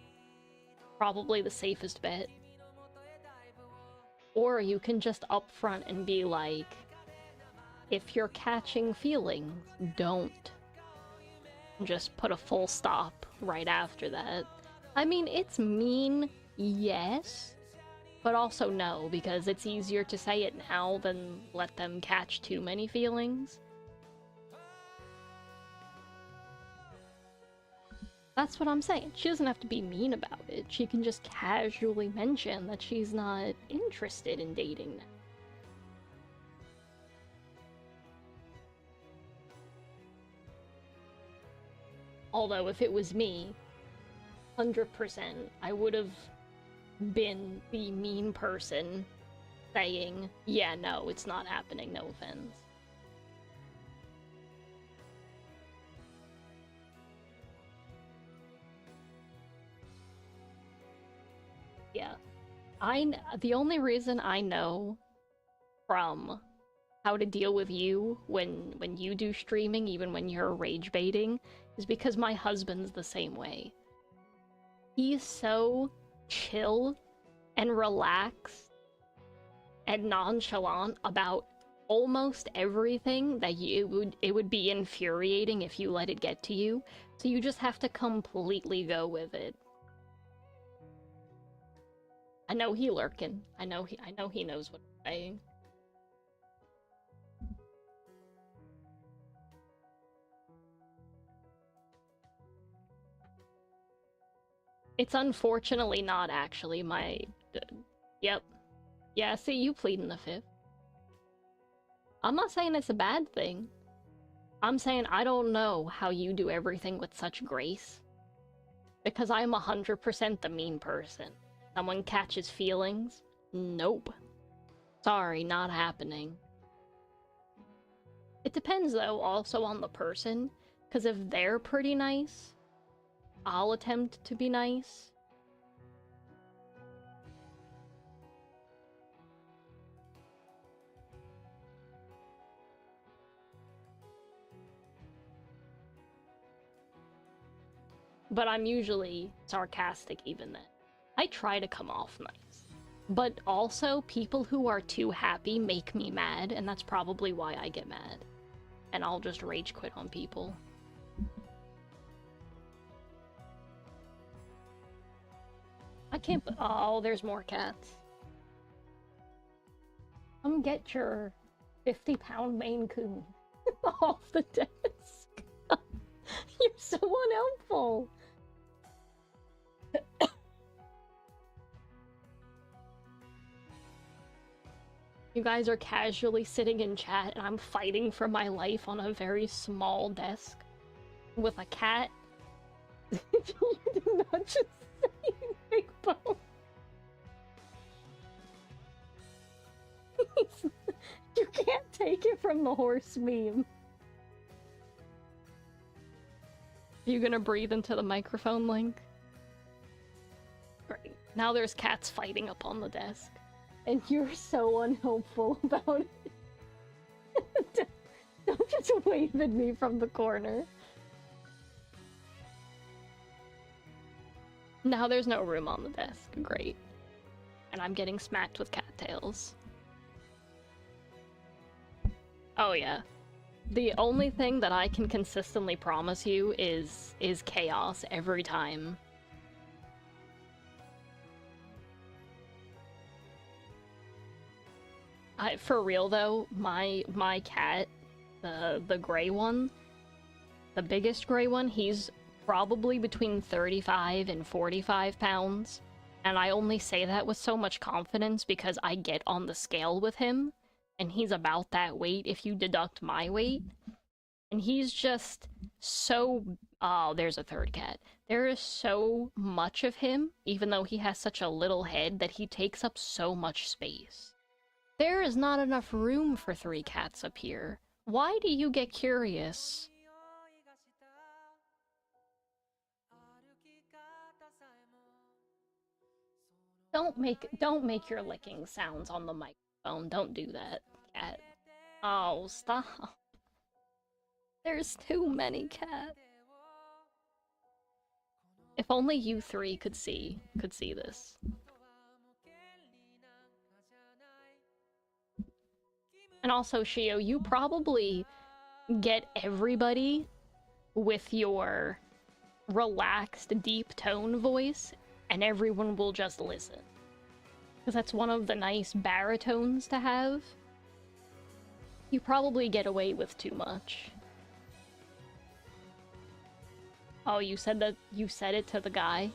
Probably the safest bet. Or you can just upfront and be like, if you're catching feelings, don't. Just put a full stop right after that. I mean, it's mean, yes, but also no, because it's easier to say it now than let them catch too many feelings. That's what I'm saying. She doesn't have to be mean about it. She can just casually mention that she's not interested in dating them. Although, if it was me, 100%, I would have been the mean person saying, yeah, no, it's not happening, no offense. Yeah. The only reason I know from how to deal with you when you do streaming, even when you're rage baiting, is because my husband's the same way. He's so chill and relaxed and nonchalant about almost everything that it would be infuriating if you let it get to you. So you just have to completely go with it. I know he lurking. I know he knows what I'm saying. It's unfortunately not actually my... Yep. Yeah, see, you pleading the fifth. I'm not saying it's a bad thing. I'm saying I don't know how you do everything with such grace. Because I'm 100% the mean person. Someone catches feelings? Nope. Sorry, not happening. It depends, though, also on the person. Because if they're pretty nice, I'll attempt to be nice. But I'm usually sarcastic even then. I try to come off nice. But also, people who are too happy make me mad, and that's probably why I get mad. And I'll just rage quit on people. I can't... Oh, there's more cats. Come get your 50-pound Maine Coon off the desk. You're so unhelpful. You guys are casually sitting in chat, and I'm fighting for my life on a very small desk with a cat. You did not just say big bone. You can't take it from the horse meme. Are you gonna breathe into the microphone, Link? Great. Now there's cats fighting up on the desk. And you're so unhelpful about it. Don't just wave at me from the corner. Now there's no room on the desk. Great. And I'm getting smacked with cattails. Oh yeah. The only thing that I can consistently promise you is chaos every time. For real though, my cat, the gray one, the biggest gray one, he's probably between 35 and 45 pounds. And I only say that with so much confidence because I get on the scale with him, and he's about that weight if you deduct my weight. And he's just so Oh, there's a third cat. There is so much of him, even though he has such a little head, that he takes up so much space. There is not enough room for 3 cats up here. Why do you get curious? Don't make your licking sounds on the microphone. Don't do that, cat. Oh, stop. There's too many cats. If only you 3 could see this. And also, Shio, you probably get everybody with your relaxed, deep tone voice, and everyone will just listen. Because that's one of the nice baritones to have. You probably get away with too much. Oh, you said it to the guy?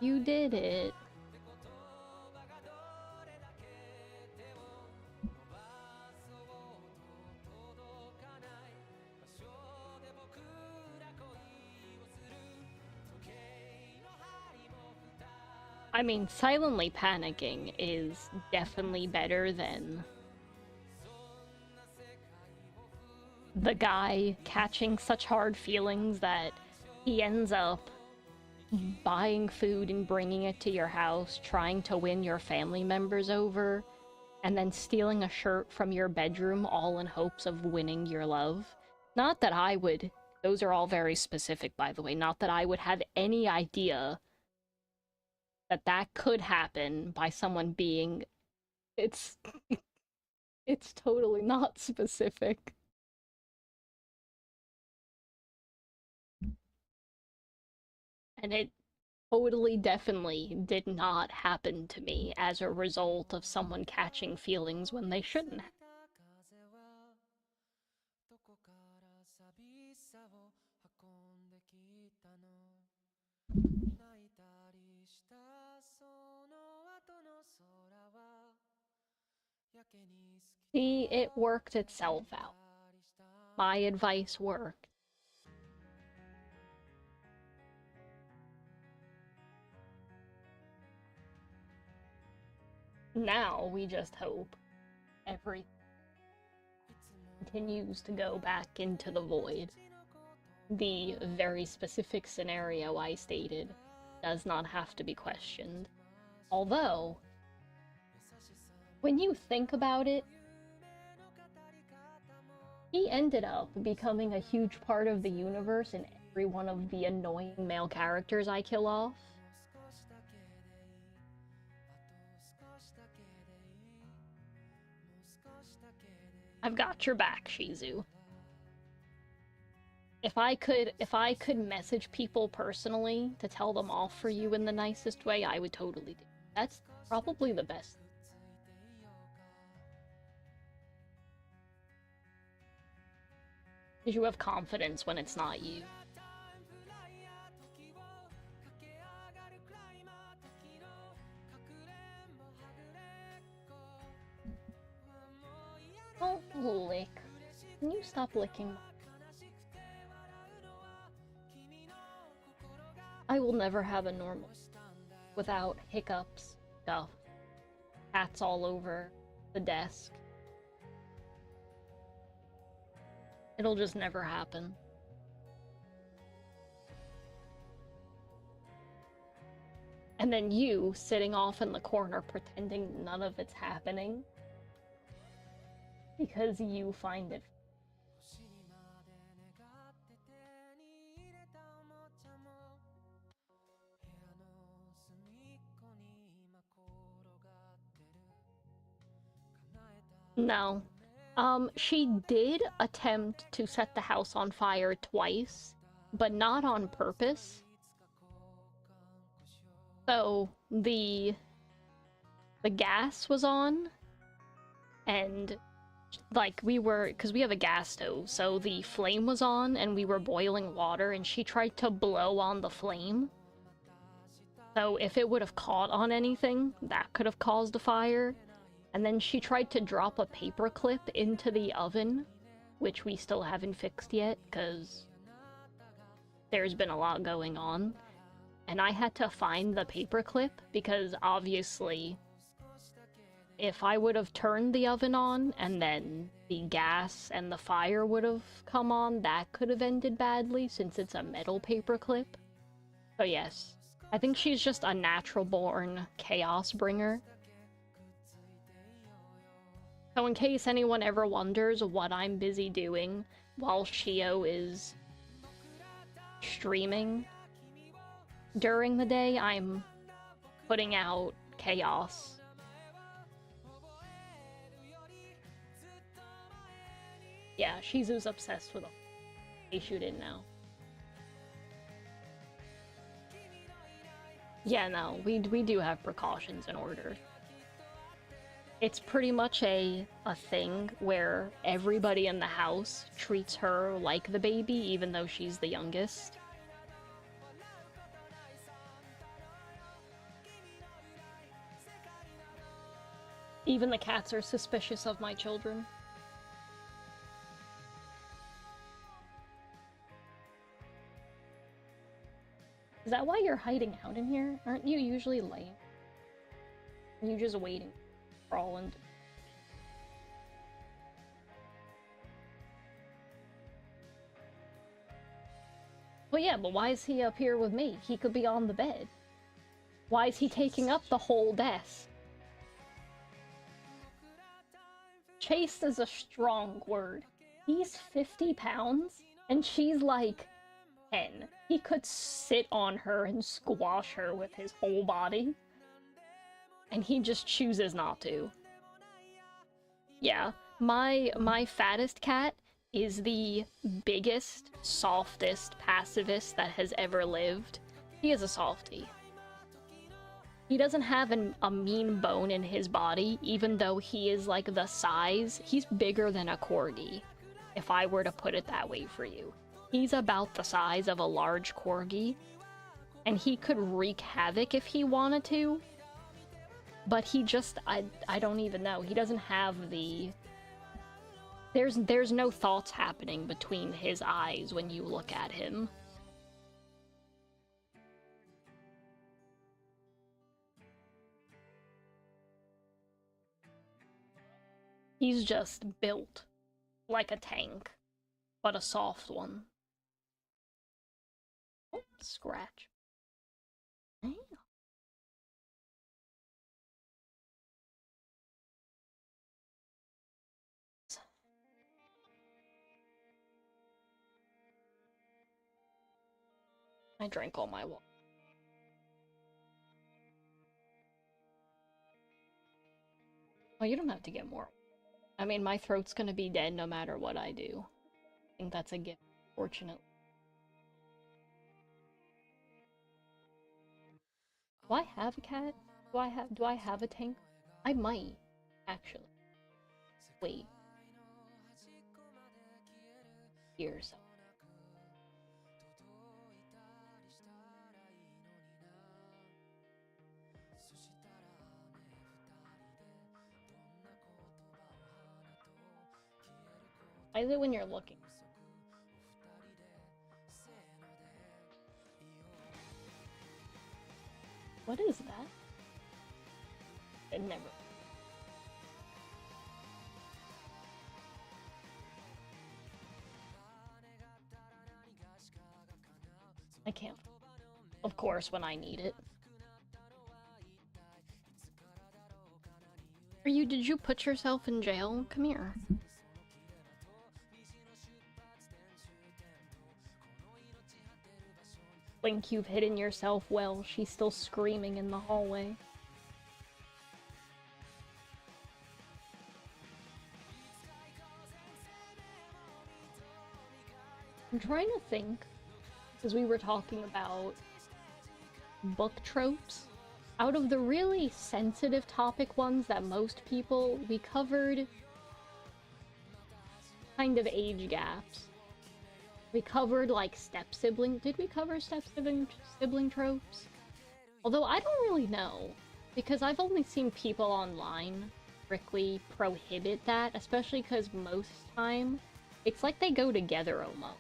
You did it. I mean, silently panicking is definitely better than the guy catching such hard feelings that he ends up buying food and bringing it to your house, trying to win your family members over, and then stealing a shirt from your bedroom all in hopes of winning your love. Not that I would... Those are all very specific, by the way. Not that I would have any idea that could happen by someone being... It's... it's totally not specific. And it totally, definitely did not happen to me as a result of someone catching feelings when they shouldn't have. See, it worked itself out. My advice worked. Now we just hope everything continues to go back into the void. The very specific scenario I stated does not have to be questioned. Although, when you think about it, he ended up becoming a huge part of the universe in every one of the annoying male characters I kill off. I've got your back, Shizu. If I could message people personally to tell them off for you in the nicest way, I would totally do. That's probably the best. Because you have confidence when it's not you. Don't lick. Can you stop licking? I will never have a normal without hiccups, stuff, cats all over the desk. It'll just never happen. And then you sitting off in the corner pretending none of it's happening because you find it. No. She did attempt to set the house on fire twice, but not on purpose. So, the gas was on, and, like, because we have a gas stove, so the flame was on, and we were boiling water, and she tried to blow on the flame. So if it would have caught on anything, that could have caused a fire. And then she tried to drop a paper clip into the oven, which we still haven't fixed yet, because there's been a lot going on. And I had to find the paperclip, because obviously, if I would have turned the oven on, and then the gas and the fire would have come on, that could have ended badly, since it's a metal paperclip. So yes, I think she's just a natural-born chaos bringer. So in case anyone ever wonders what I'm busy doing while Shio is streaming during the day, I'm putting out chaos. Yeah, Shizu's obsessed with them. In case you didn't know. Yeah, no, we do have precautions in order. It's pretty much a thing where everybody in the house treats her like the baby, even though she's the youngest. Even the cats are suspicious of my children. Is that why you're hiding out in here? Aren't you usually laying? Are you just waiting? Crawl and... Well, yeah, but why is he up here with me? He could be on the bed. Why is he taking up the whole desk? Chased is a strong word. He's 50 pounds, and she's like 10. He could sit on her and squash her with his whole body. And he just chooses not to. Yeah, my fattest cat is the biggest, softest pacifist that has ever lived. He is a softie. He doesn't have a mean bone in his body, even though he is like the size. He's bigger than a corgi, if I were to put it that way for you. He's about the size of a large corgi, and he could wreak havoc if he wanted to. But he just, I don't even know. He doesn't have the... There's no thoughts happening between his eyes when you look at him. He's just built like a tank, but a soft one. Oh, scratch. Damn. I drank all my water. Well, you don't have to get more. I mean, my throat's gonna be dead no matter what I do. I think that's a gift, fortunately. Do I have a cat? Do I have a tank? I might, actually. Wait. Here, so. Why is it when you're looking? What is that? It never. I can't. Of course, when I need it. Did you put yourself in jail? Come here. Link, you've hidden yourself well. She's still screaming in the hallway. I'm trying to think, because we were talking about book tropes. Out of the really sensitive topic ones that most people, we covered kind of age gaps. We covered, like, step-sibling... Did we cover step-sibling tropes? Although, I don't really know. Because I've only seen people online strictly prohibit that. Especially because most time, It's like they go together almost.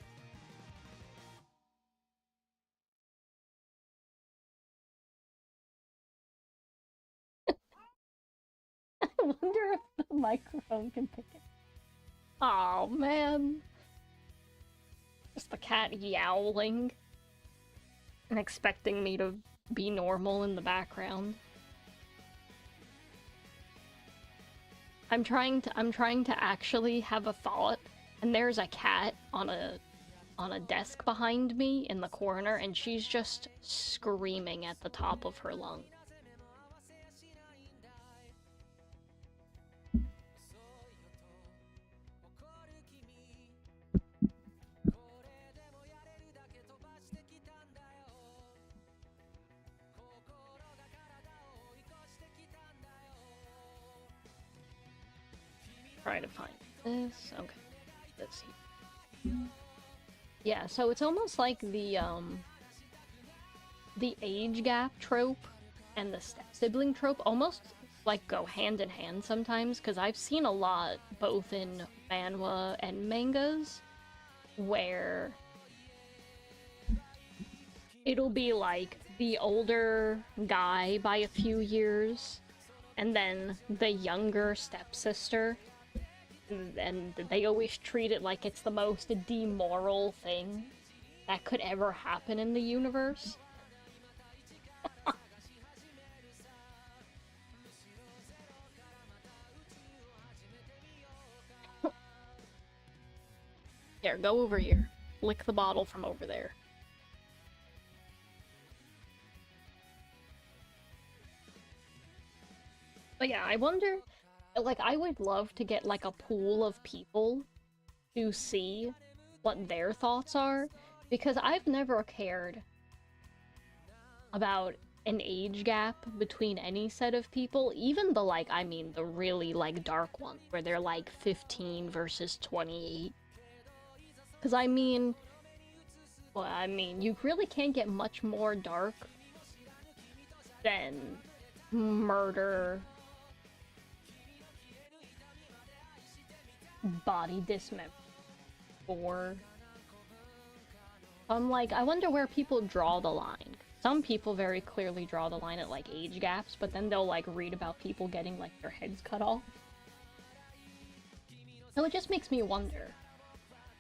I wonder if the microphone can pick it. Oh man. Just the cat yowling and expecting me to be normal in the background. I'm trying to actually have a thought, and there's a cat on a desk behind me in the corner, and she's just screaming at the top of her lungs. Try to find this. Okay, this here. Yeah, so it's almost like the age gap trope and the step-sibling trope almost like go hand in hand sometimes, because I've seen a lot both in manhwa and mangas where it'll be like the older guy by a few years and then the younger stepsister, and they always treat it like it's the most demoral thing that could ever happen in the universe. Here, go over here. Lick the bottle from over there. But yeah, I wonder, like, I would love to get, like, a pool of people to see what their thoughts are, because I've never cared about an age gap between any set of people, even the, like, I mean, the really, like, dark ones, where they're, like, 15 versus 28. Because, I mean, well, I mean, you really can't get much more dark than murder, body dismemberment, or... I'm like, I wonder where people draw the line. Some people very clearly draw the line at, like, age gaps, but then they'll, like, read about people getting, like, their heads cut off. So it just makes me wonder.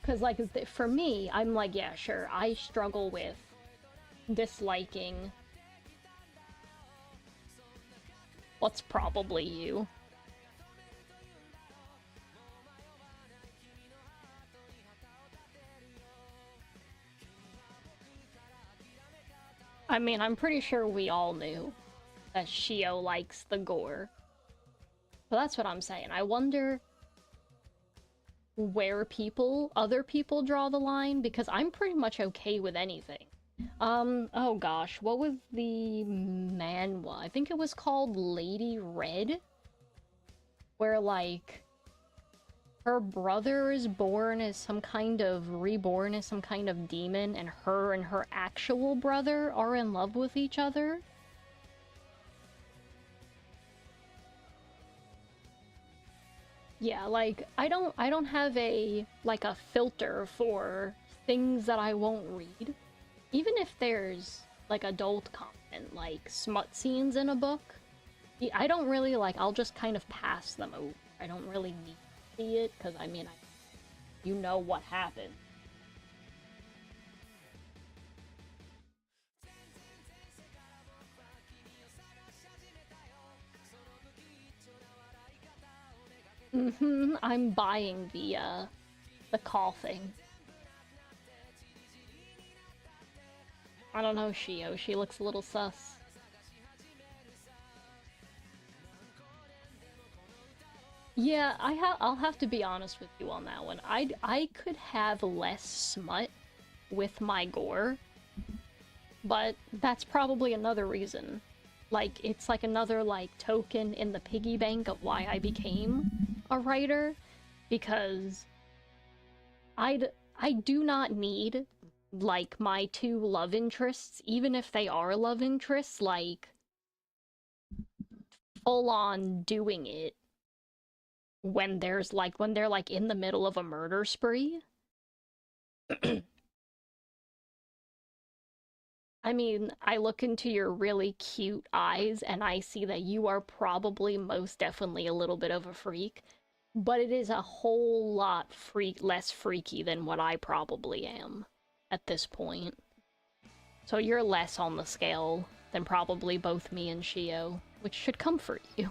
Because, like, for me, I'm like, yeah, sure, I struggle with disliking what's probably you. I mean, I'm pretty sure we all knew that Shio likes the gore. But that's what I'm saying. I wonder where other people draw the line, because I'm pretty much okay with anything. Oh gosh, what was the manhwa? I think it was called Lady Red, where, like, her brother is reborn as some kind of demon, and her actual brother are in love with each other. Yeah, like, I don't have a filter for things that I won't read. Even if there's, like, adult content, like smut scenes in a book, I don't really, like, I'll just kind of pass them over. I don't really need to see it, because, I mean, you know what happened. I'm buying the call thing. I don't know, Shio. She looks a little sus. Yeah, I'll have to be honest with you on that one. I could have less smut with my gore, but that's probably another reason. Like, it's like another, like, token in the piggy bank of why I became a writer, because I do not need, like, my two love interests, even if they are love interests, like, full on doing it when they're like in the middle of a murder spree. I mean, I look into your really cute eyes and I see that you are probably most definitely a little bit of a freak, but it is a whole lot less freaky than what I probably am at this point. So you're less on the scale than probably both me and Shio, which should comfort you.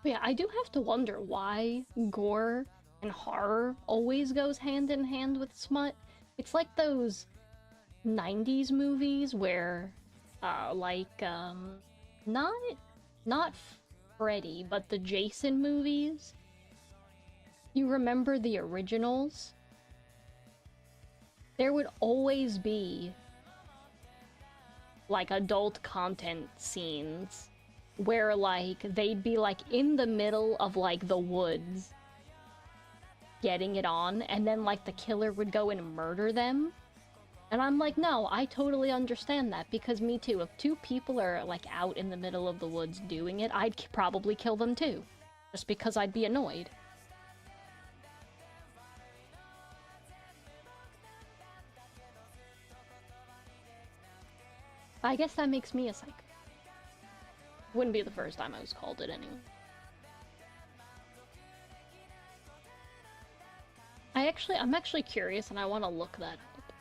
Yeah, I do have to wonder why gore and horror always goes hand in hand with smut. It's like those 90s movies where, not, not Freddy, but the Jason movies. You remember the originals? There would always be, like, adult content scenes where, like, they'd be, like, in the middle of, like, the woods getting it on, and then, like, the killer would go and murder them. And I'm like, no, I totally understand that, because me too. If two people are, like, out in the middle of the woods doing it, I'd probably kill them too. Just because I'd be annoyed. I guess that makes me a psycho. Wouldn't be the first time I was called it anyway. I'm actually curious and I want to look that up.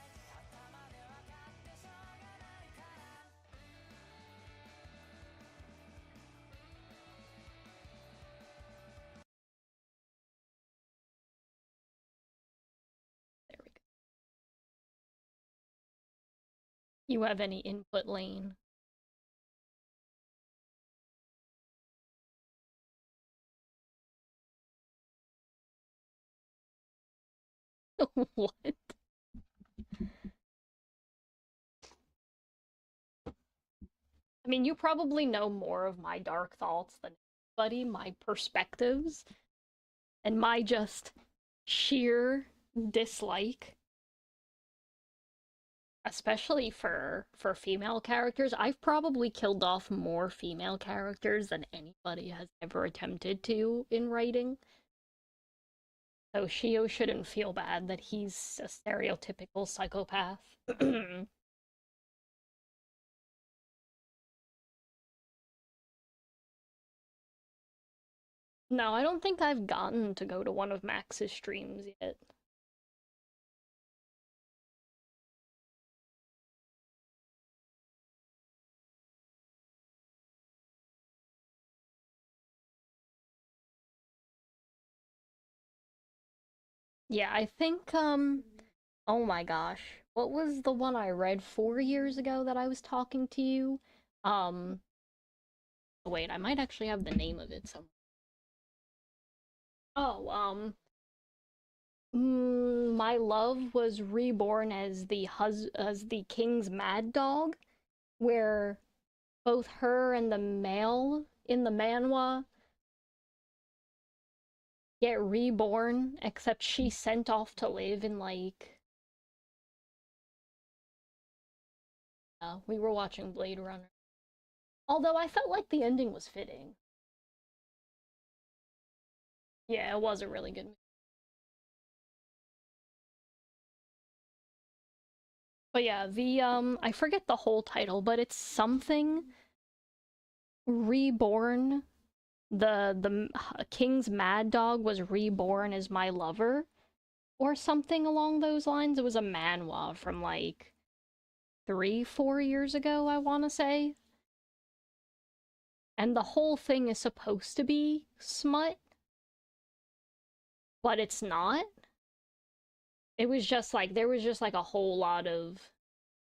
There we go. You have any input, Lane? What? I mean, you probably know more of my dark thoughts than anybody, my perspectives, and my just sheer dislike, especially for female characters. I've probably killed off more female characters than anybody has ever attempted to in writing. So Shio shouldn't feel bad that he's a stereotypical psychopath. No, I don't think I've gotten to go to one of Max's streams yet. Yeah, I think, oh my gosh. What was the one I read 4 years ago that I was talking to you? Um, wait, I might actually have the name of it somewhere. Oh, my love was reborn as the king's mad dog, where both her and the male in the manhwa get reborn, except she's sent off to live in, like, we were watching Blade Runner. Although I felt like the ending was fitting. Yeah, it was a really good movie. But yeah, the I forget the whole title, but it's something reborn. The king's mad dog was reborn as my lover or something along those lines. It was a manhwa from like 3, 4 years ago, I want to say. And the whole thing is supposed to be smut, but it's not. It was just like, there was just like a whole lot of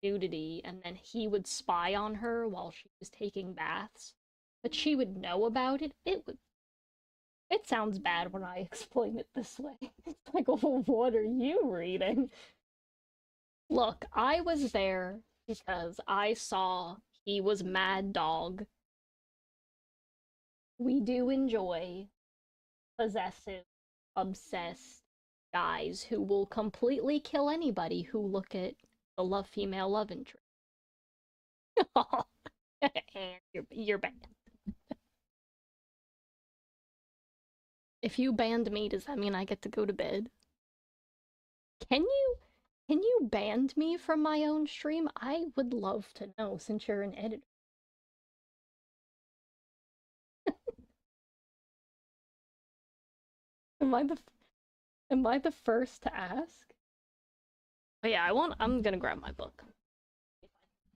nudity, and then he would spy on her while she was taking baths. But she would know about it. It sounds bad when I explain it this way. It's like, well, what are you reading? Look, I was there because I saw he was Mad Dog. We do enjoy possessive, obsessed guys who will completely kill anybody who look at the love female love interest. And you're banned. If you banned me, does that mean I get to go to bed? Can you can you ban me from my own stream? I would love to know since you're an editor. Am I the am I the first to ask? But yeah, I'm gonna grab my book. If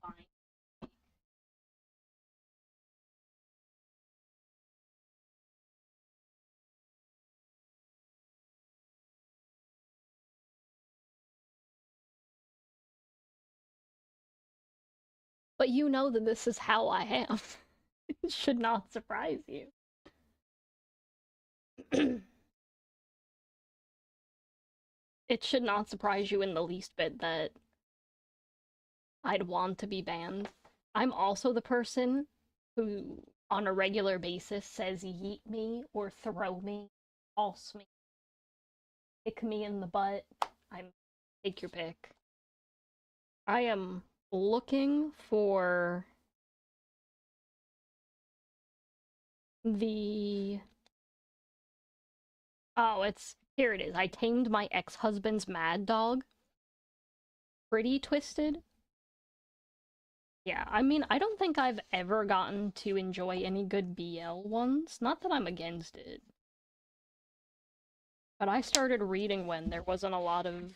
I can find. But you know that this is how I am. It should not surprise you. It should not surprise you in the least bit that I'd want to be banned. I'm also the person who, on a regular basis, says yeet me or throw me, toss me, kick me in the butt. I'm take your pick. I am looking for the. Oh, here it is. I tamed my ex-husband's mad dog. Pretty twisted. Yeah, I mean, I don't think I've ever gotten to enjoy any good BL ones. Not that I'm against it. But I started reading when there wasn't a lot of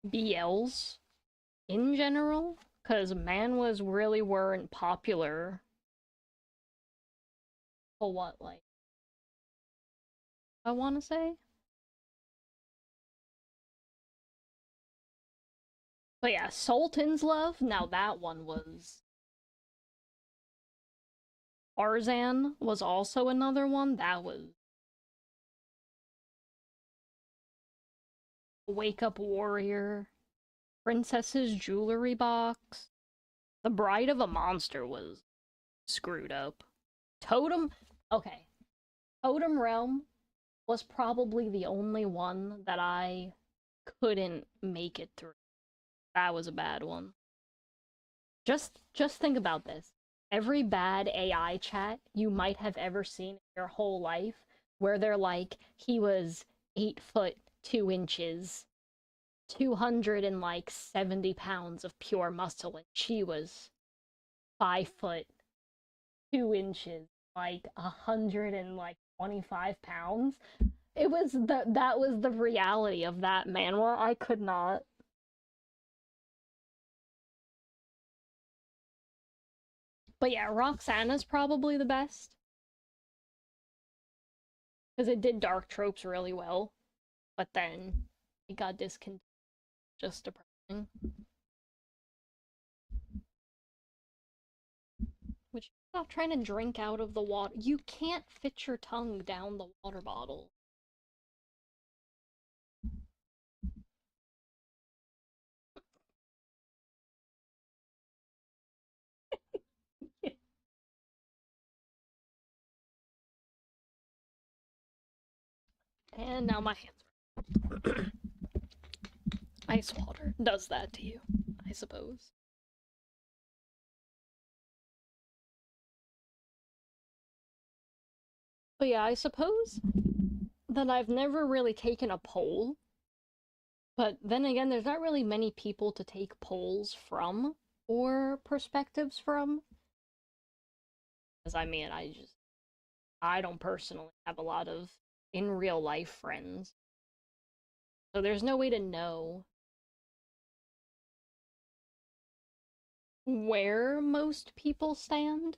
BLs in general, because manhwas really weren't popular. For what, like, I want to say? But yeah, Sultan's Love, now that one was. Tarzan was also another one. That was. Wake Up Warrior. Princess's Jewelry Box. The Bride of a Monster was screwed up. Totem. Okay. Totem Realm was probably the only one that I couldn't make it through. That was a bad one. Just think about this. Every bad AI chat you might have ever seen in your whole life, where they're like, he was 8 foot 2 inches, 270 pounds of pure muscle, and she was 5 foot 2 inches, like 125 pounds. That was the reality of that manhwa. I could not. But yeah, Roxana's probably the best. Because it did dark tropes really well. But then it got discontinued. Just depressing. Would you stop trying to drink out of the water? You can't fit your tongue down the water bottle. And now my hands. Ice water does that to you, I suppose. But yeah, I suppose that I've never really taken a poll. But then again, there's not really many people to take polls from or perspectives from. Because I mean, I don't personally have a lot of in real life friends. So there's no way to know where most people stand.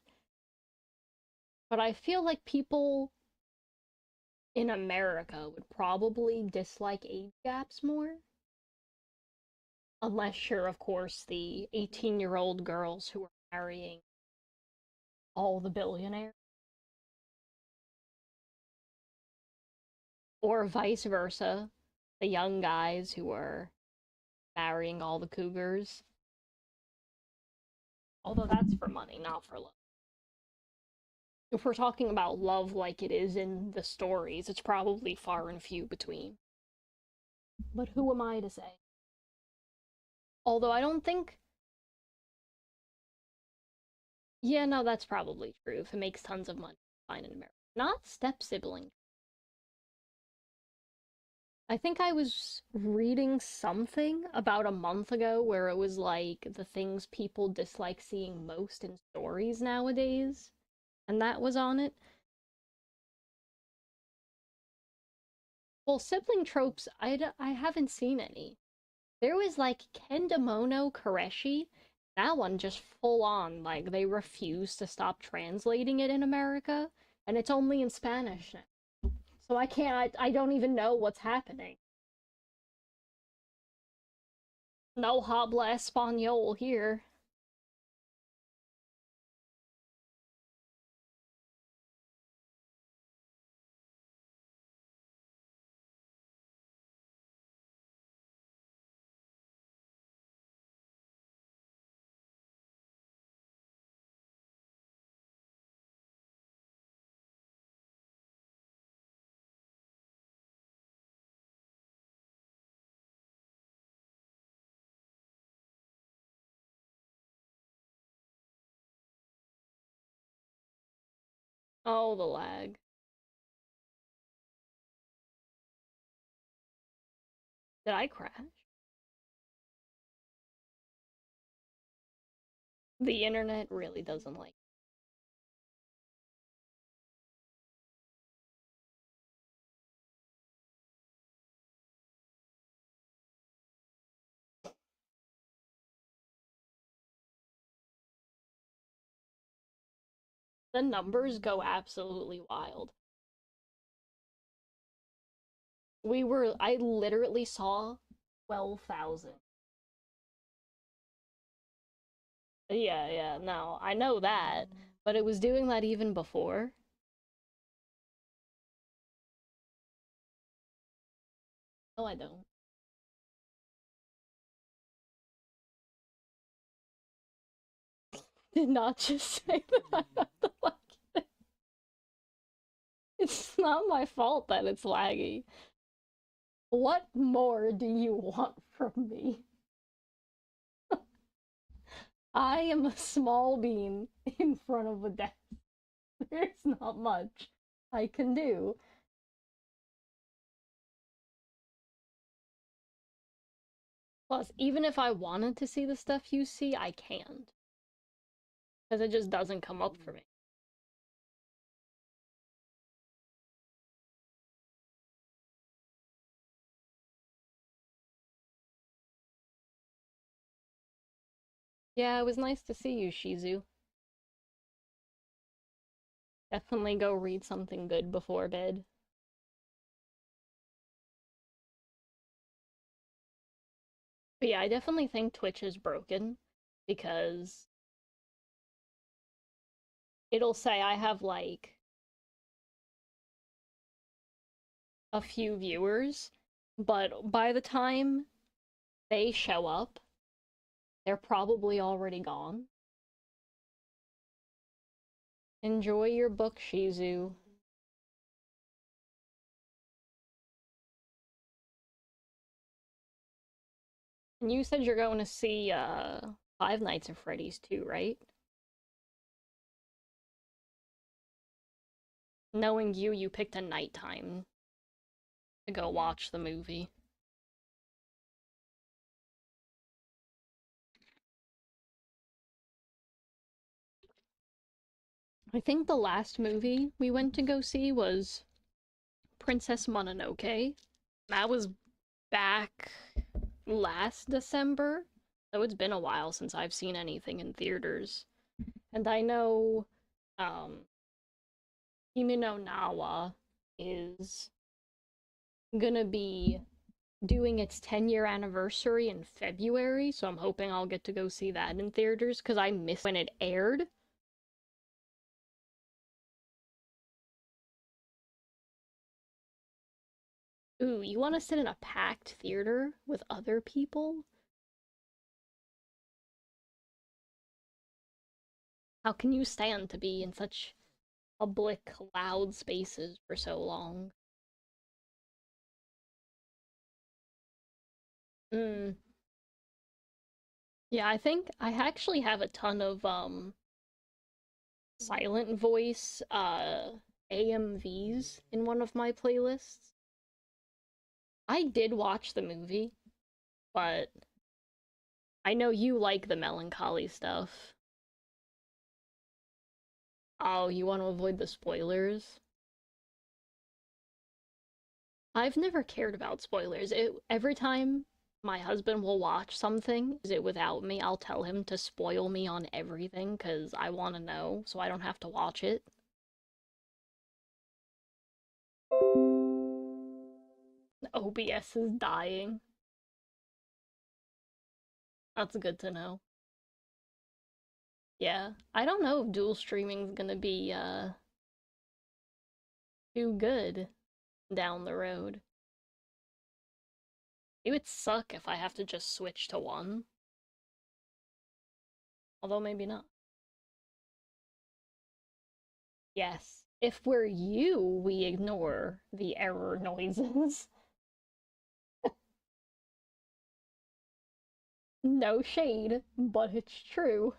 But I feel like people in America would probably dislike age gaps more. Unless you're, of course, the 18-year-old girls who are marrying all the billionaires. Or vice versa, the young guys who are marrying all the cougars. Although that's for money, not for love. If we're talking about love like it is in the stories, it's probably far and few between. But who am I to say? Although I don't think. Yeah, no, that's probably true. If it makes tons of money, fine in America. Not step sibling. I think I was reading something about a month ago where it was like the things people dislike seeing most in stories nowadays, and that was on it. Well, sibling tropes, I haven't seen any. There was like Kendemono Koreshi. That one just full on, like they refuse to stop translating it in America, and it's only in Spanish now. So I can't, I don't even know what's happening. No habla español here. Oh, the lag. Did I crash? The internet really doesn't like. The numbers go absolutely wild. I literally saw 12,000. Yeah, yeah, no, I know that, but it was doing that even before. No, I don't. Did not just say that I have to like it. It's not my fault that it's laggy. What more do you want from me? I am a small bean in front of a desk. There's not much I can do. Plus, even if I wanted to see the stuff you see, I can't. Because it just doesn't come up for me. Yeah, it was nice to see you, Shizu. Definitely go read something good before bed. But yeah, I definitely think Twitch is broken because it'll say I have like a few viewers, but by the time they show up, they're probably already gone. Enjoy your book, Shizu. And you said you're going to see Five Nights at Freddy's too, right? Knowing you, you picked a nighttime to go watch the movie. I think the last movie we went to go see was Princess Mononoke. That was back last December. So it's been a while since I've seen anything in theaters. And I know um Kimi no Nawa is gonna be doing its 10-year anniversary in February, so I'm hoping I'll get to go see that in theaters because I missed when it aired. Ooh, you want to sit in a packed theater with other people? How can you stand to be in such public, loud spaces for so long? Mm, Yeah, I think I actually have a ton of silent voice AMVs in one of my playlists. I did watch the movie, but I know you like the melancholy stuff. Oh, you want to avoid the spoilers? I've never cared about spoilers. Every time my husband will watch something, is it without me, I'll tell him to spoil me on everything because I want to know so I don't have to watch it. OBS is dying. That's good to know. Yeah, I don't know if dual streaming's gonna be too good down the road. It would suck if I have to just switch to one, although maybe not. Yes, if we're you, we ignore the error noises. No shade, but it's true.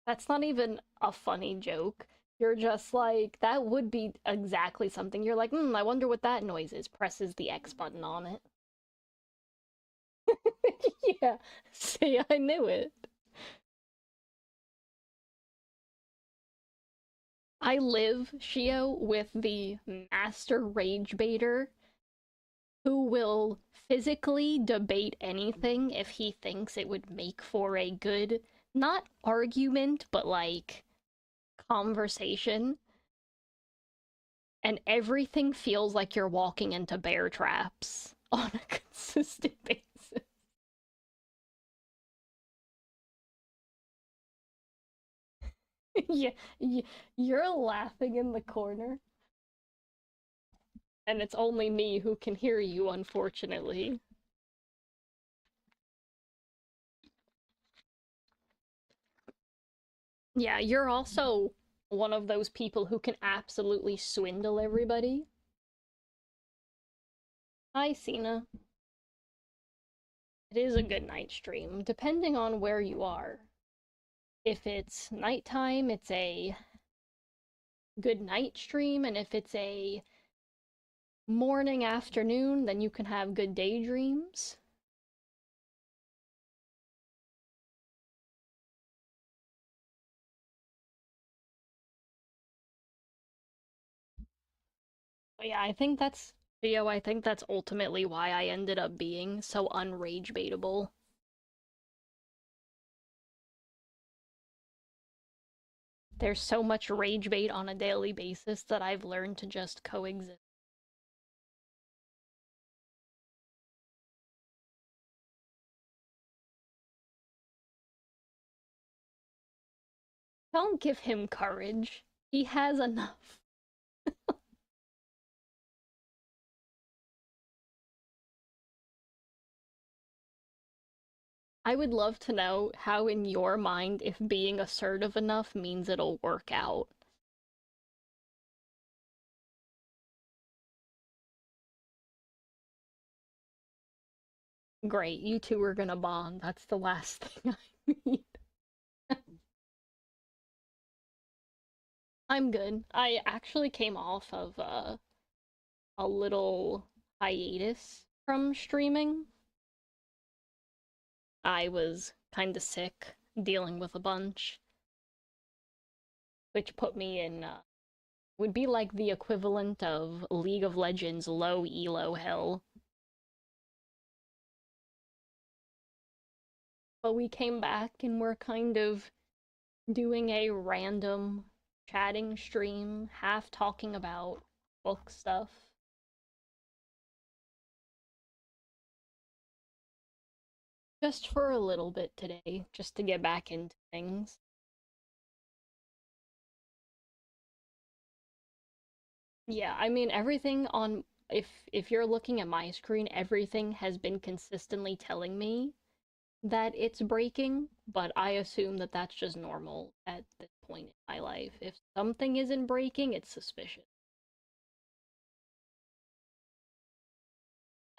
That's not even a funny joke. You're just like, that would be exactly something. You're like, I wonder what that noise is. Presses the X button on it. Yeah, see, I knew it. I live, Shio, with the master rage baiter who will physically debate anything if he thinks it would make for a good, not argument, but like conversation. And everything feels like you're walking into bear traps on a consistent basis. Yeah, you're laughing in the corner, and it's only me who can hear you, unfortunately. Yeah, you're also one of those people who can absolutely swindle everybody. Hi, Cena. It is a good night stream, depending on where you are. If it's nighttime, it's a good night stream, and if it's a morning, afternoon, then you can have good daydreams. But yeah, I think that's ultimately why I ended up being so unrage baitable. There's so much rage bait on a daily basis that I've learned to just coexist. Don't give him courage. He has enough. I would love to know how, in your mind, if being assertive enough means it'll work out. Great, you two are gonna bond. That's the last thing I need. I'm good. I actually came off of a little hiatus from streaming. I was kind of sick, dealing with a bunch, which put me in would be like the equivalent of League of Legends low elo hell. But we came back and we're kind of doing a random chatting stream, half talking about book stuff. Just for a little bit today, just to get back into things. Yeah, I mean everything on if you're looking at my screen, everything has been consistently telling me that it's breaking, but I assume that that's just normal at this point in my life. If something isn't breaking, it's suspicious.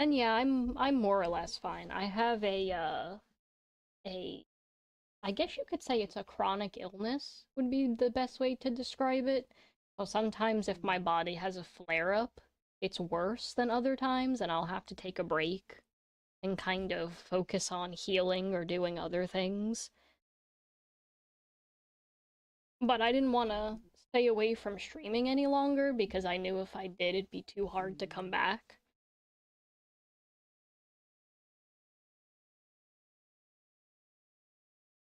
And yeah, I'm more or less fine. I have a I guess you could say it's a chronic illness would be the best way to describe it. So sometimes if my body has a flare up, it's worse than other times and I'll have to take a break and kind of focus on healing or doing other things. But I didn't want to stay away from streaming any longer because I knew if I did, it'd be too hard to come back.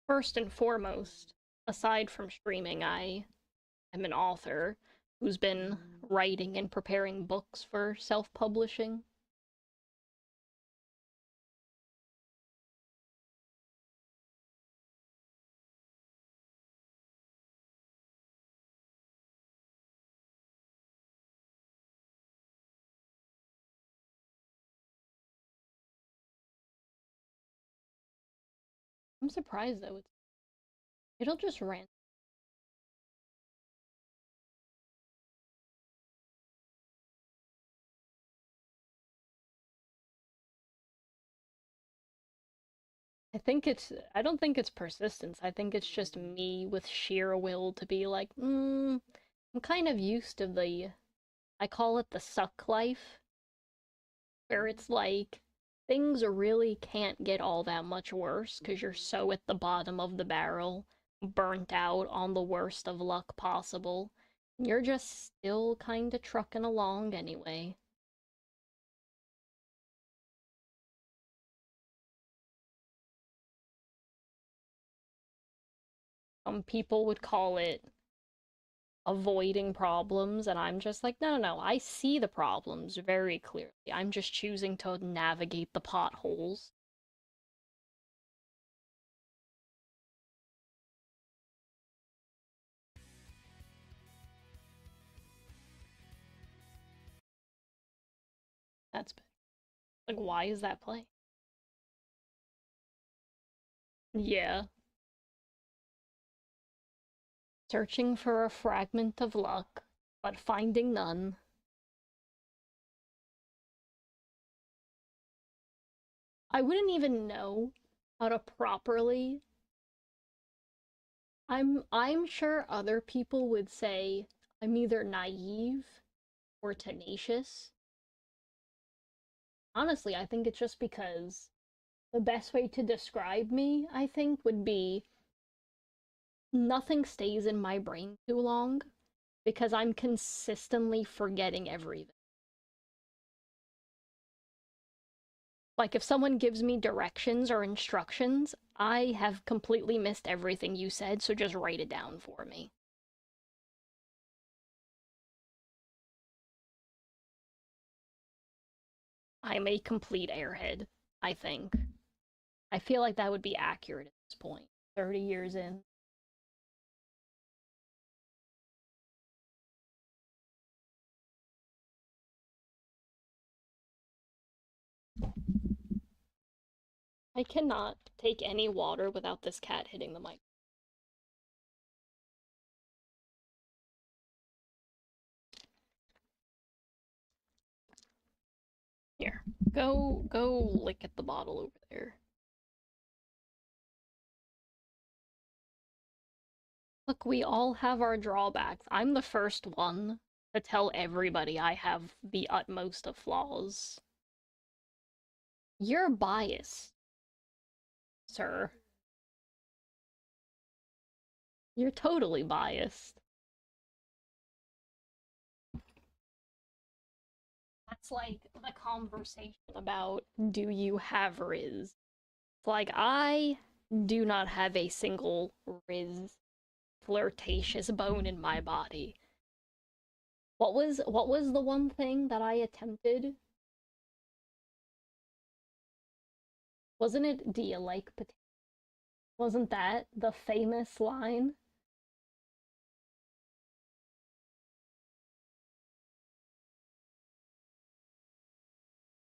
First and foremost, aside from streaming, I am an author who's been writing and preparing books for self publishing. I'm surprised though, it'll just rant. I don't think it's persistence. I think it's just me with sheer will to be like, I'm kind of used to I call it the suck life, where it's like things really can't get all that much worse because you're so at the bottom of the barrel, burnt out on the worst of luck possible. You're just still kind of trucking along anyway. Some people would call it avoiding problems, and I'm just like, no, no, no, I see the problems very clearly. I'm just choosing to navigate the potholes. That's like, why is that play? Yeah. Searching for a fragment of luck, but finding none. I wouldn't even know how to properly. I'm sure other people would say I'm either naive or tenacious. Honestly, I think it's just because the best way to describe me, I think, would be nothing stays in my brain too long because I'm consistently forgetting everything. Like, if someone gives me directions or instructions, I have completely missed everything you said, so just write it down for me. I'm a complete airhead, I think. I feel like that would be accurate at this point, 30 years in. I cannot take any water without this cat hitting the mic. Here, go lick at the bottle over there. Look, we all have our drawbacks. I'm the first one to tell everybody I have the utmost of flaws. You're biased, sir. You're totally biased. That's like the conversation about do you have Riz? It's like I do not have a single Riz flirtatious bone in my body. What was the one thing that I attempted? Wasn't it do you like potato? Wasn't that the famous line?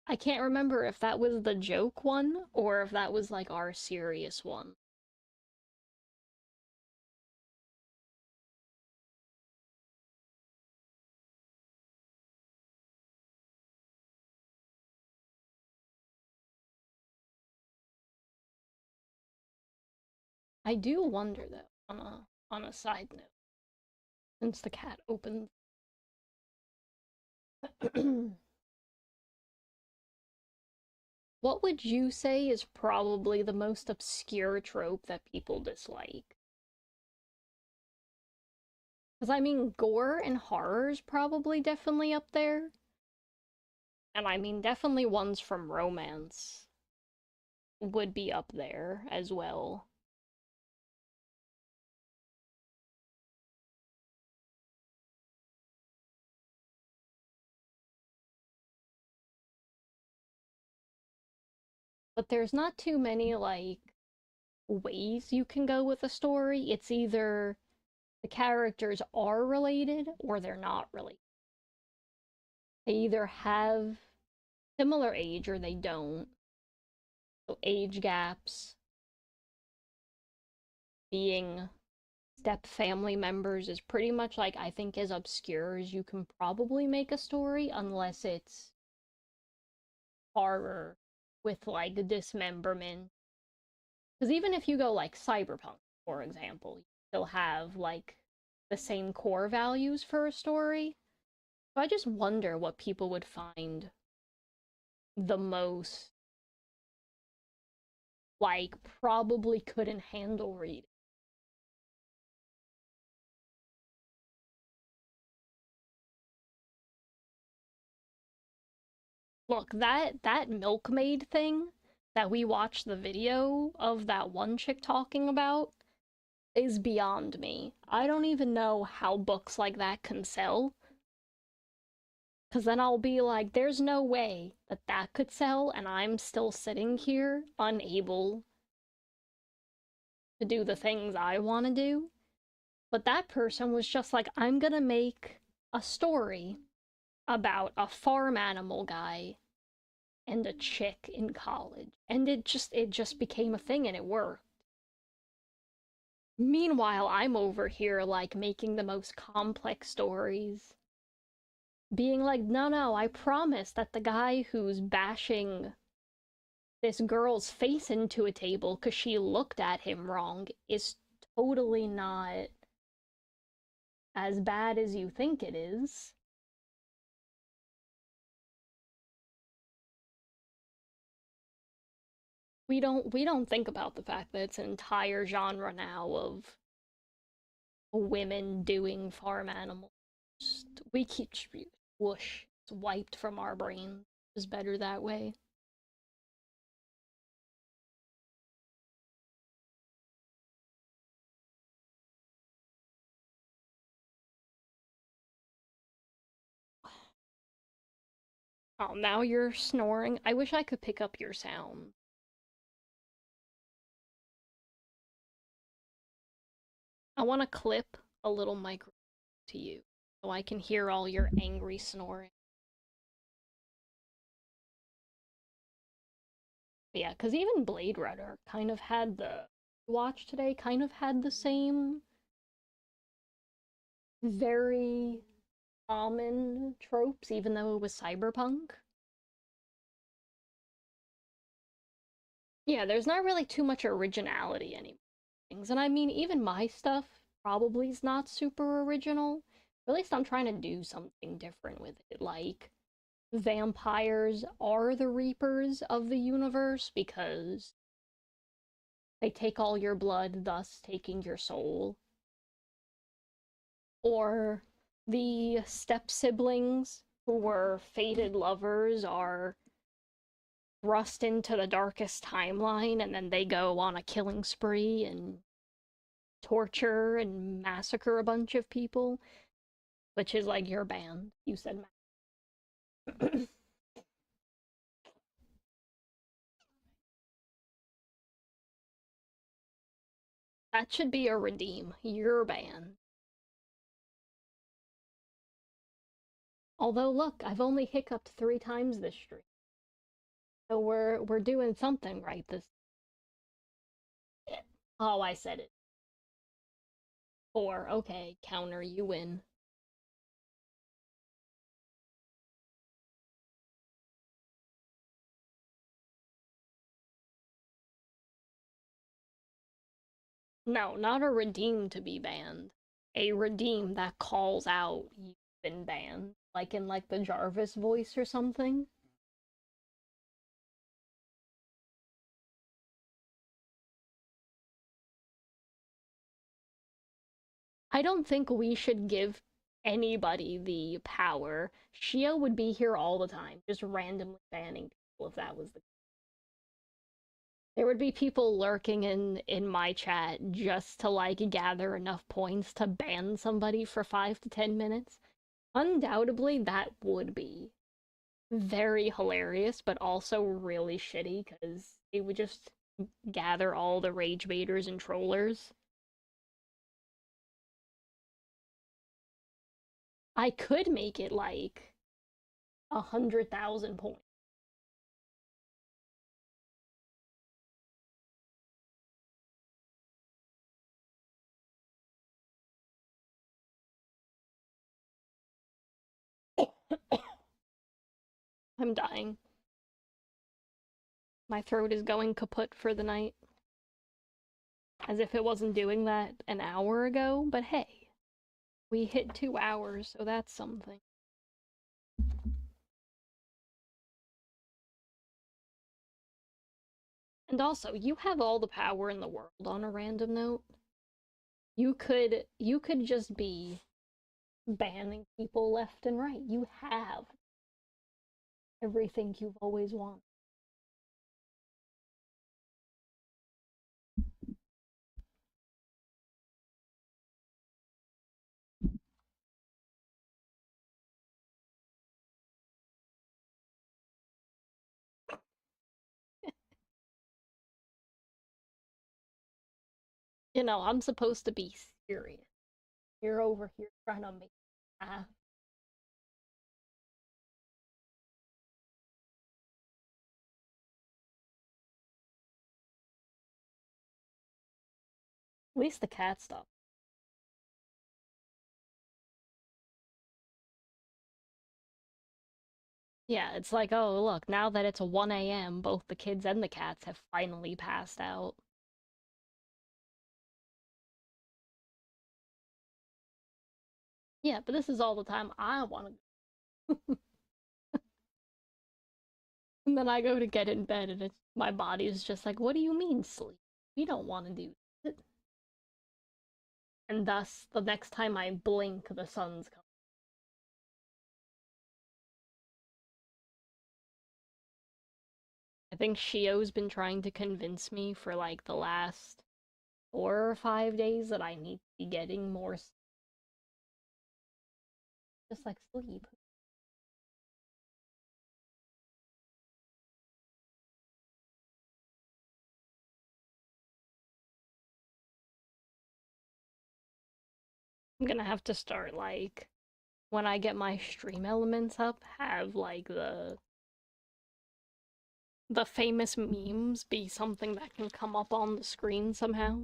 I can't remember if that was the joke one or if that was like our serious one. I do wonder though, on a side note, since the cat opened. What would you say is probably the most obscure trope that people dislike? Because I mean, gore and horror is probably definitely up there. And I mean, definitely ones from romance would be up there as well. But there's not too many, like, ways you can go with a story. It's either the characters are related or they're not related. They either have similar age or they don't. So age gaps, being step family members is pretty much like I think as obscure as you can probably make a story unless it's horror with like dismemberment. Because even if you go like cyberpunk, for example, you still have like the same core values for a story. So I just wonder what people would find the most like probably couldn't handle reading. Look, that milkmaid thing that we watched the video of that one chick talking about is beyond me. I don't even know how books like that can sell. Because then I'll be like, there's no way that that could sell, and I'm still sitting here unable to do the things I want to do. But that person was just like, I'm gonna make a story about a farm animal guy and a chick in college. And it just became a thing and it worked. Meanwhile, I'm over here like making the most complex stories. Being like, no, I promise that the guy who's bashing this girl's face into a table because she looked at him wrong is totally not as bad as you think it is. We don't think about the fact that it's an entire genre now of women doing farm animals. We keep whoosh, it's wiped from our brains. It's better that way. Oh, now you're snoring. I wish I could pick up your sound. I want to clip a little microphone to you so I can hear all your angry snoring. But yeah, because even Blade Runner kind of had the watch today kind of had the same very common tropes, even though it was cyberpunk. Yeah, there's not really too much originality anymore. And I mean, even my stuff probably is not super original. But at least I'm trying to do something different with it. Like, vampires are the reapers of the universe because they take all your blood, thus taking your soul. Or the step siblings who were fated lovers are thrust into the darkest timeline and then they go on a killing spree and torture and massacre a bunch of people, which is like your band. You said that should be a redeem. Your band. Although look, I've only hiccuped 3 times this stream. So we're doing something right this. Oh, I said it. 4. Okay, counter, you win. No, not a redeem to be banned. A redeem that calls out you've been banned. Like in like the Jarvis voice or something. I don't think we should give anybody the power. Shia would be here all the time, just randomly banning people if that was the case. There would be people lurking in my chat just to like gather enough points to ban somebody for 5 to 10 minutes. Undoubtedly that would be very hilarious, but also really shitty because it would just gather all the rage baiters and trollers. I could make it like 100,000 points. I'm dying. My throat is going kaput for the night. As if it wasn't doing that an hour ago, but hey, we hit 2 hours, so that's something. And also, you have all the power in the world on a random note. You could just be banning people left and right. You have everything you've always wanted. You know, I'm supposed to be serious. You're over here trying to make me laugh. At least the cat stopped. Yeah, it's like, oh, look, now that it's 1 a.m., both the kids and the cats have finally passed out. Yeah, but this is all the time I want to. And then I go to get in bed, and my body is just like, what do you mean sleep? We don't want to do it. And thus, the next time I blink, the sun's coming. I think Shio's been trying to convince me for like the last 4 or 5 days that I need to be getting more. Just like sleep. I'm gonna have to start like when I get my stream elements up, have like the famous memes be something that can come up on the screen somehow.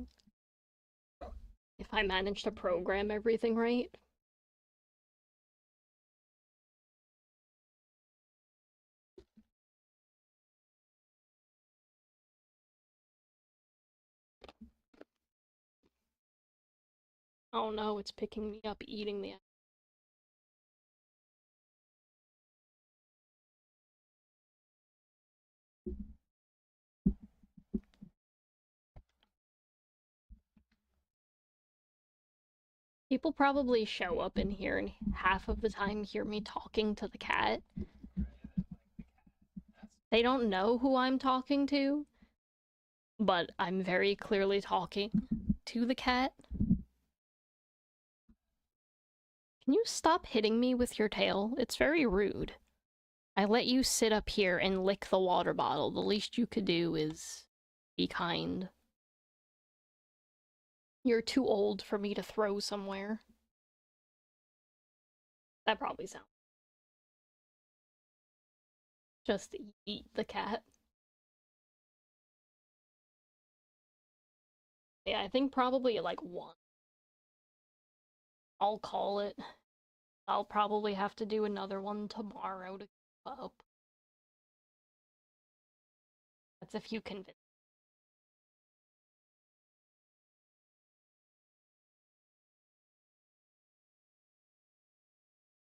If I manage to program everything right. Oh no, it's picking me up eating the. People probably show up in here and half of the time hear me talking to the cat. They don't know who I'm talking to, but I'm very clearly talking to the cat. Can you stop hitting me with your tail? It's very rude. I let you sit up here and lick the water bottle. The least you could do is be kind. You're too old for me to throw somewhere. That probably sounds. Just eat the cat. Yeah, I think probably like one. I'll call it. I'll probably have to do another one tomorrow to keep up. That's if you convince.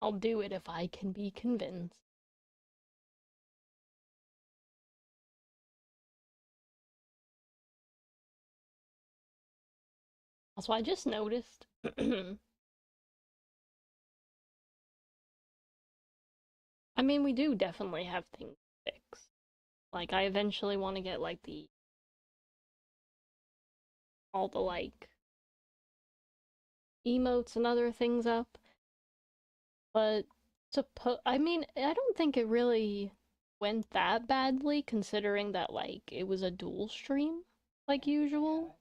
I'll do it if I can be convinced. Also, I just noticed. I mean, we do definitely have things to fix. Like, I eventually want to get, like, all the, like, emotes and other things up. But, I mean, I don't think it really went that badly, considering that, like, it was a dual stream, like usual.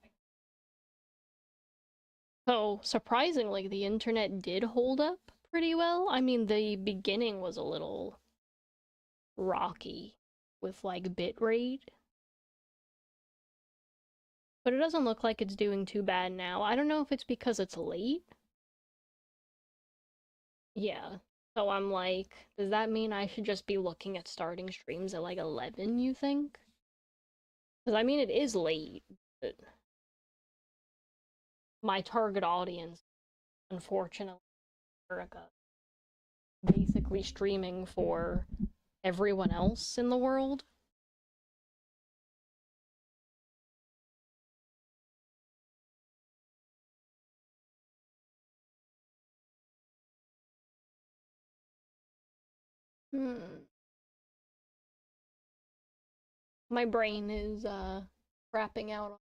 So, surprisingly, the internet did hold up pretty well. I mean, the beginning was a little rocky with, like, bitrate, but it doesn't look like it's doing too bad now. I don't know if it's because it's late. Yeah. So I'm like, does that mean I should just be looking at starting streams at like 11, you think? Because I mean, it is late, but my target audience, unfortunately, America, basically streaming for everyone else in the world. Hmm. My brain is wrapping out.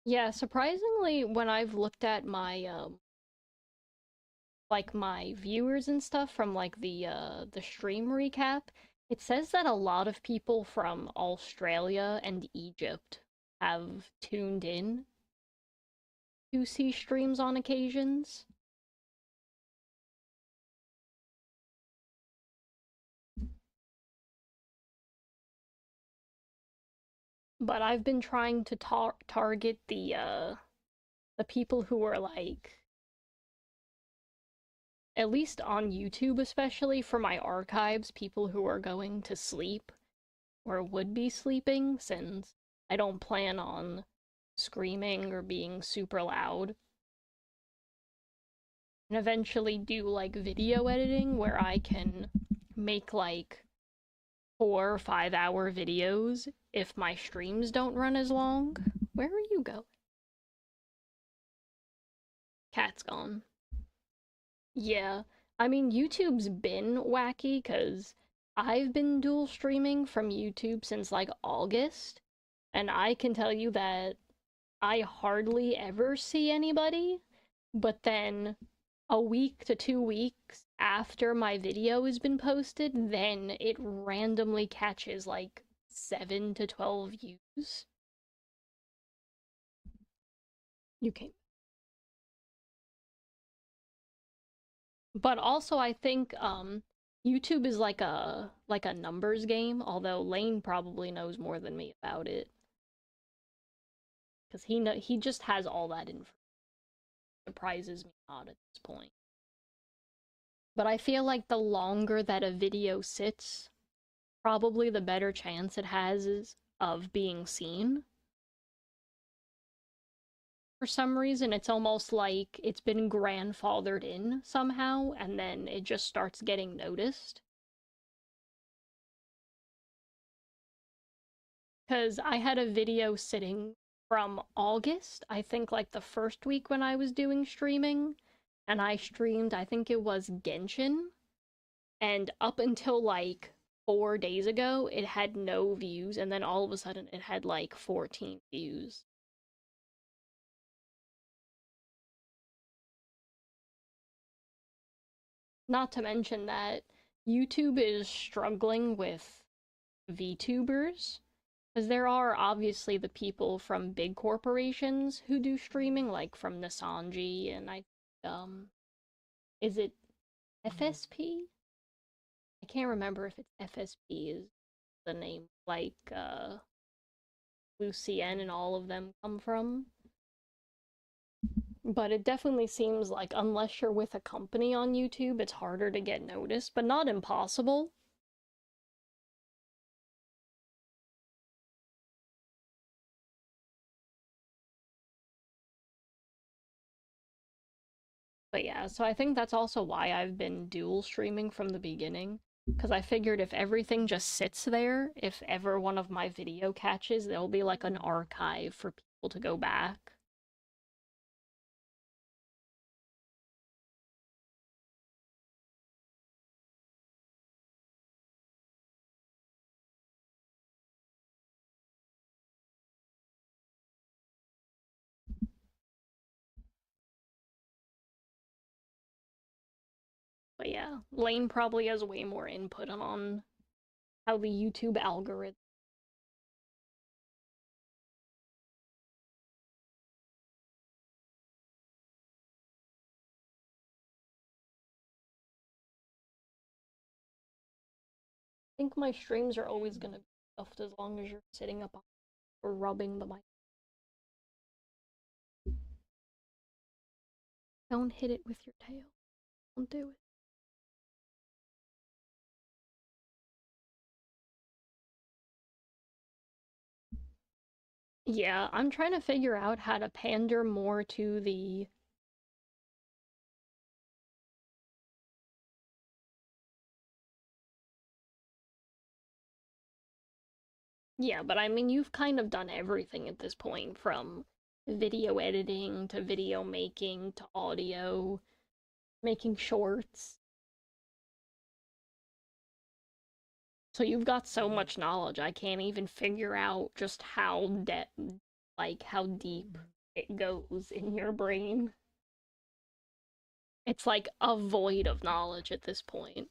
Yeah, surprisingly, when I've looked at my like my viewers and stuff from like the stream recap, it says that a lot of people from Australia and Egypt have tuned in to see streams on occasions. But I've been trying to target the people who are like at least on YouTube especially for my archives, people who are going to sleep or would be sleeping since I don't plan on screaming or being super loud. And eventually do like video editing where I can make like 4 or 5 hour videos if my streams don't run as long. Where are you going? Cat's gone. Yeah. I mean, YouTube's been wacky because I've been dual streaming from YouTube since like August, and I can tell you that I hardly ever see anybody, but then a week to 2 weeks after my video has been posted, then it randomly catches like 7 to 12 views. You can. But also I think YouTube is like a numbers game, although Lane probably knows more than me about it cuz he just has all that info. Surprises me not at this point. But I feel like the longer that a video sits, probably the better chance it has of being seen. For some reason, it's almost like it's been grandfathered in somehow, and then it just starts getting noticed. Because I had a video sitting from August, I think like the first week when I was doing streaming, and I streamed, I think it was Genshin, and up until like 4 days ago, it had no views, and then all of a sudden it had like 14 views. Not to mention that YouTube is struggling with VTubers, because there are obviously the people from big corporations who do streaming, like from Nasanji and is it FSP? I can't remember if it's FSP is the name, like Lucien and all of them come from. But it definitely seems like unless you're with a company on YouTube, it's harder to get noticed, but not impossible. But yeah, so I think that's also why I've been dual streaming from the beginning. Because I figured if everything just sits there, if ever one of my video catches, there'll be like an archive for people to go back. But yeah, Lane probably has way more input on how the YouTube algorithm. I think my streams are always gonna be stuffed as long as you're sitting up or rubbing the mic. Don't hit it with your tail. Don't do it. Yeah, I'm trying to figure out how to pander more to the. Yeah, but I mean, you've kind of done everything at this point, from video editing to video making to audio, making shorts. So you've got so much knowledge, I can't even figure out just how deep it goes in your brain. It's like a void of knowledge at this point.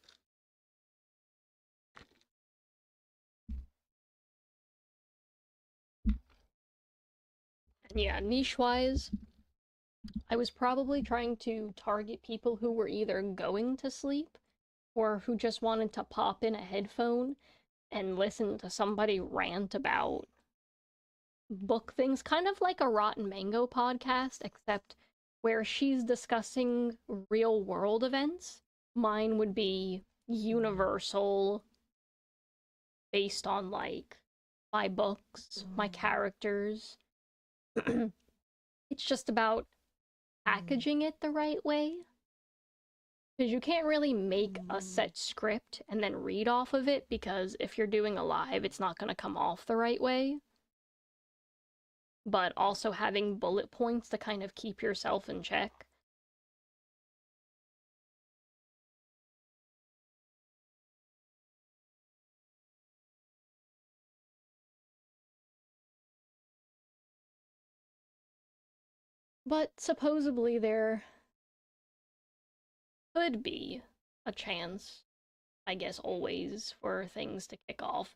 Yeah, niche wise, I was probably trying to target people who were either going to sleep or who just wanted to pop in a headphone and listen to somebody rant about book things, kind of like a Rotten Mango podcast, except where she's discussing real world events. Mine would be universal, based on like my books, my characters. It's just about packaging it the right way. Because you can't really make a set script and then read off of it, because if you're doing a live, it's not going to come off the right way. But also having bullet points to kind of keep yourself in check. But supposedly there could be a chance, I guess always, for things to kick off.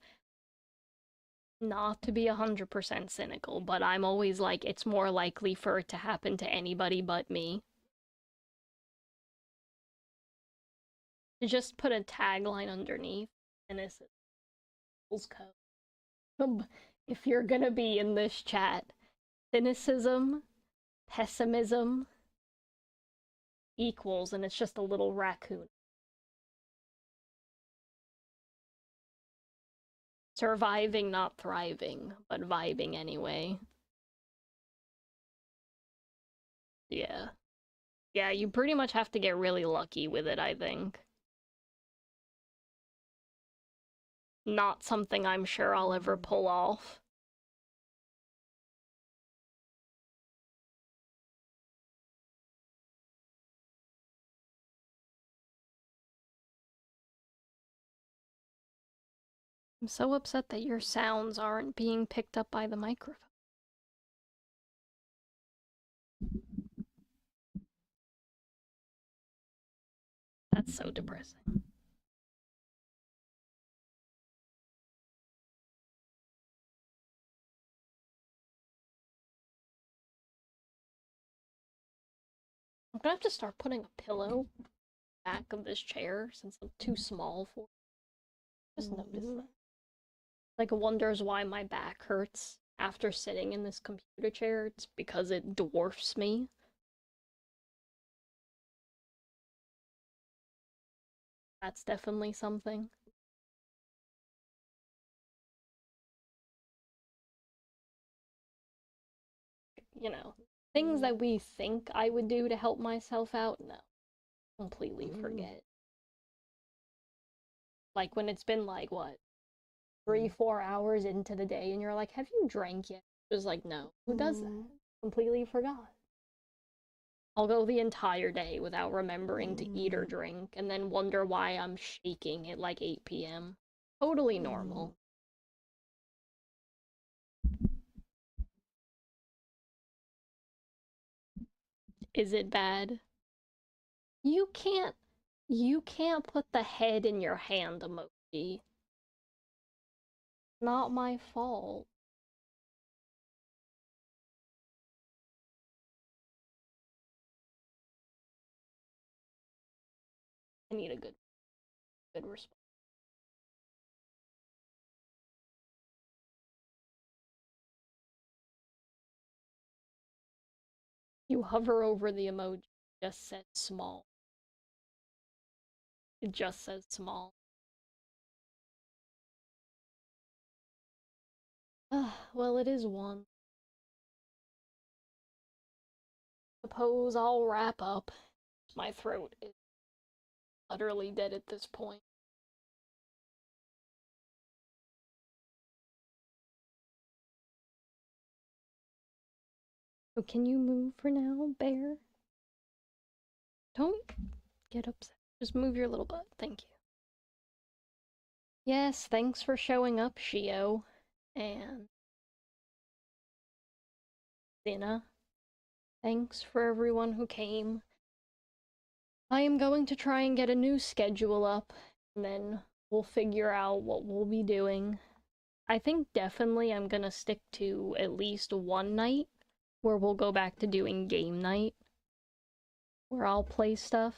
Not to be 100% cynical, but I'm always like, it's more likely for it to happen to anybody but me. To just put a tagline underneath, and it's code. If you're gonna be in this chat, cynicism, pessimism equals, and it's just a little raccoon. Surviving, not thriving, but vibing anyway. Yeah. Yeah, you pretty much have to get really lucky with it, I think. Not something I'm sure I'll ever pull off. I'm so upset that your sounds aren't being picked up by the microphone. That's so depressing. I'm gonna have to start putting a pillow back of this chair since I'm too small for it. Just notice that. Like, wonders why my back hurts after sitting in this computer chair. It's because it dwarfs me. That's definitely something. You know, Things that we think I would do to help myself out, no. Completely forget. Like when it's been like, what, 3, 4 hours into the day and you're like, have you drank yet? It was like, no. Who does that? Completely forgot. I'll go the entire day without remembering to eat or drink and then wonder why I'm shaking at like 8 p.m. Totally normal. Is it bad? You can't you can't put the head in your hand emoji. Not my fault. I need a good response. You hover over the emoji, it just says small. It just says small. Well, it is one. Suppose I'll wrap up. My throat is utterly dead at this point. So can you move for now, bear? Don't get upset. Just move your little butt. Thank you. Yes, thanks for showing up, Shio. And Zina. Thanks for everyone who came. I am going to try and get a new schedule up, and then we'll figure out what we'll be doing. I think definitely I'm gonna stick to at least one night where we'll go back to doing game night, where I'll play stuff.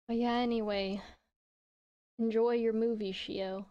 But yeah, anyway, enjoy your movie, Shio.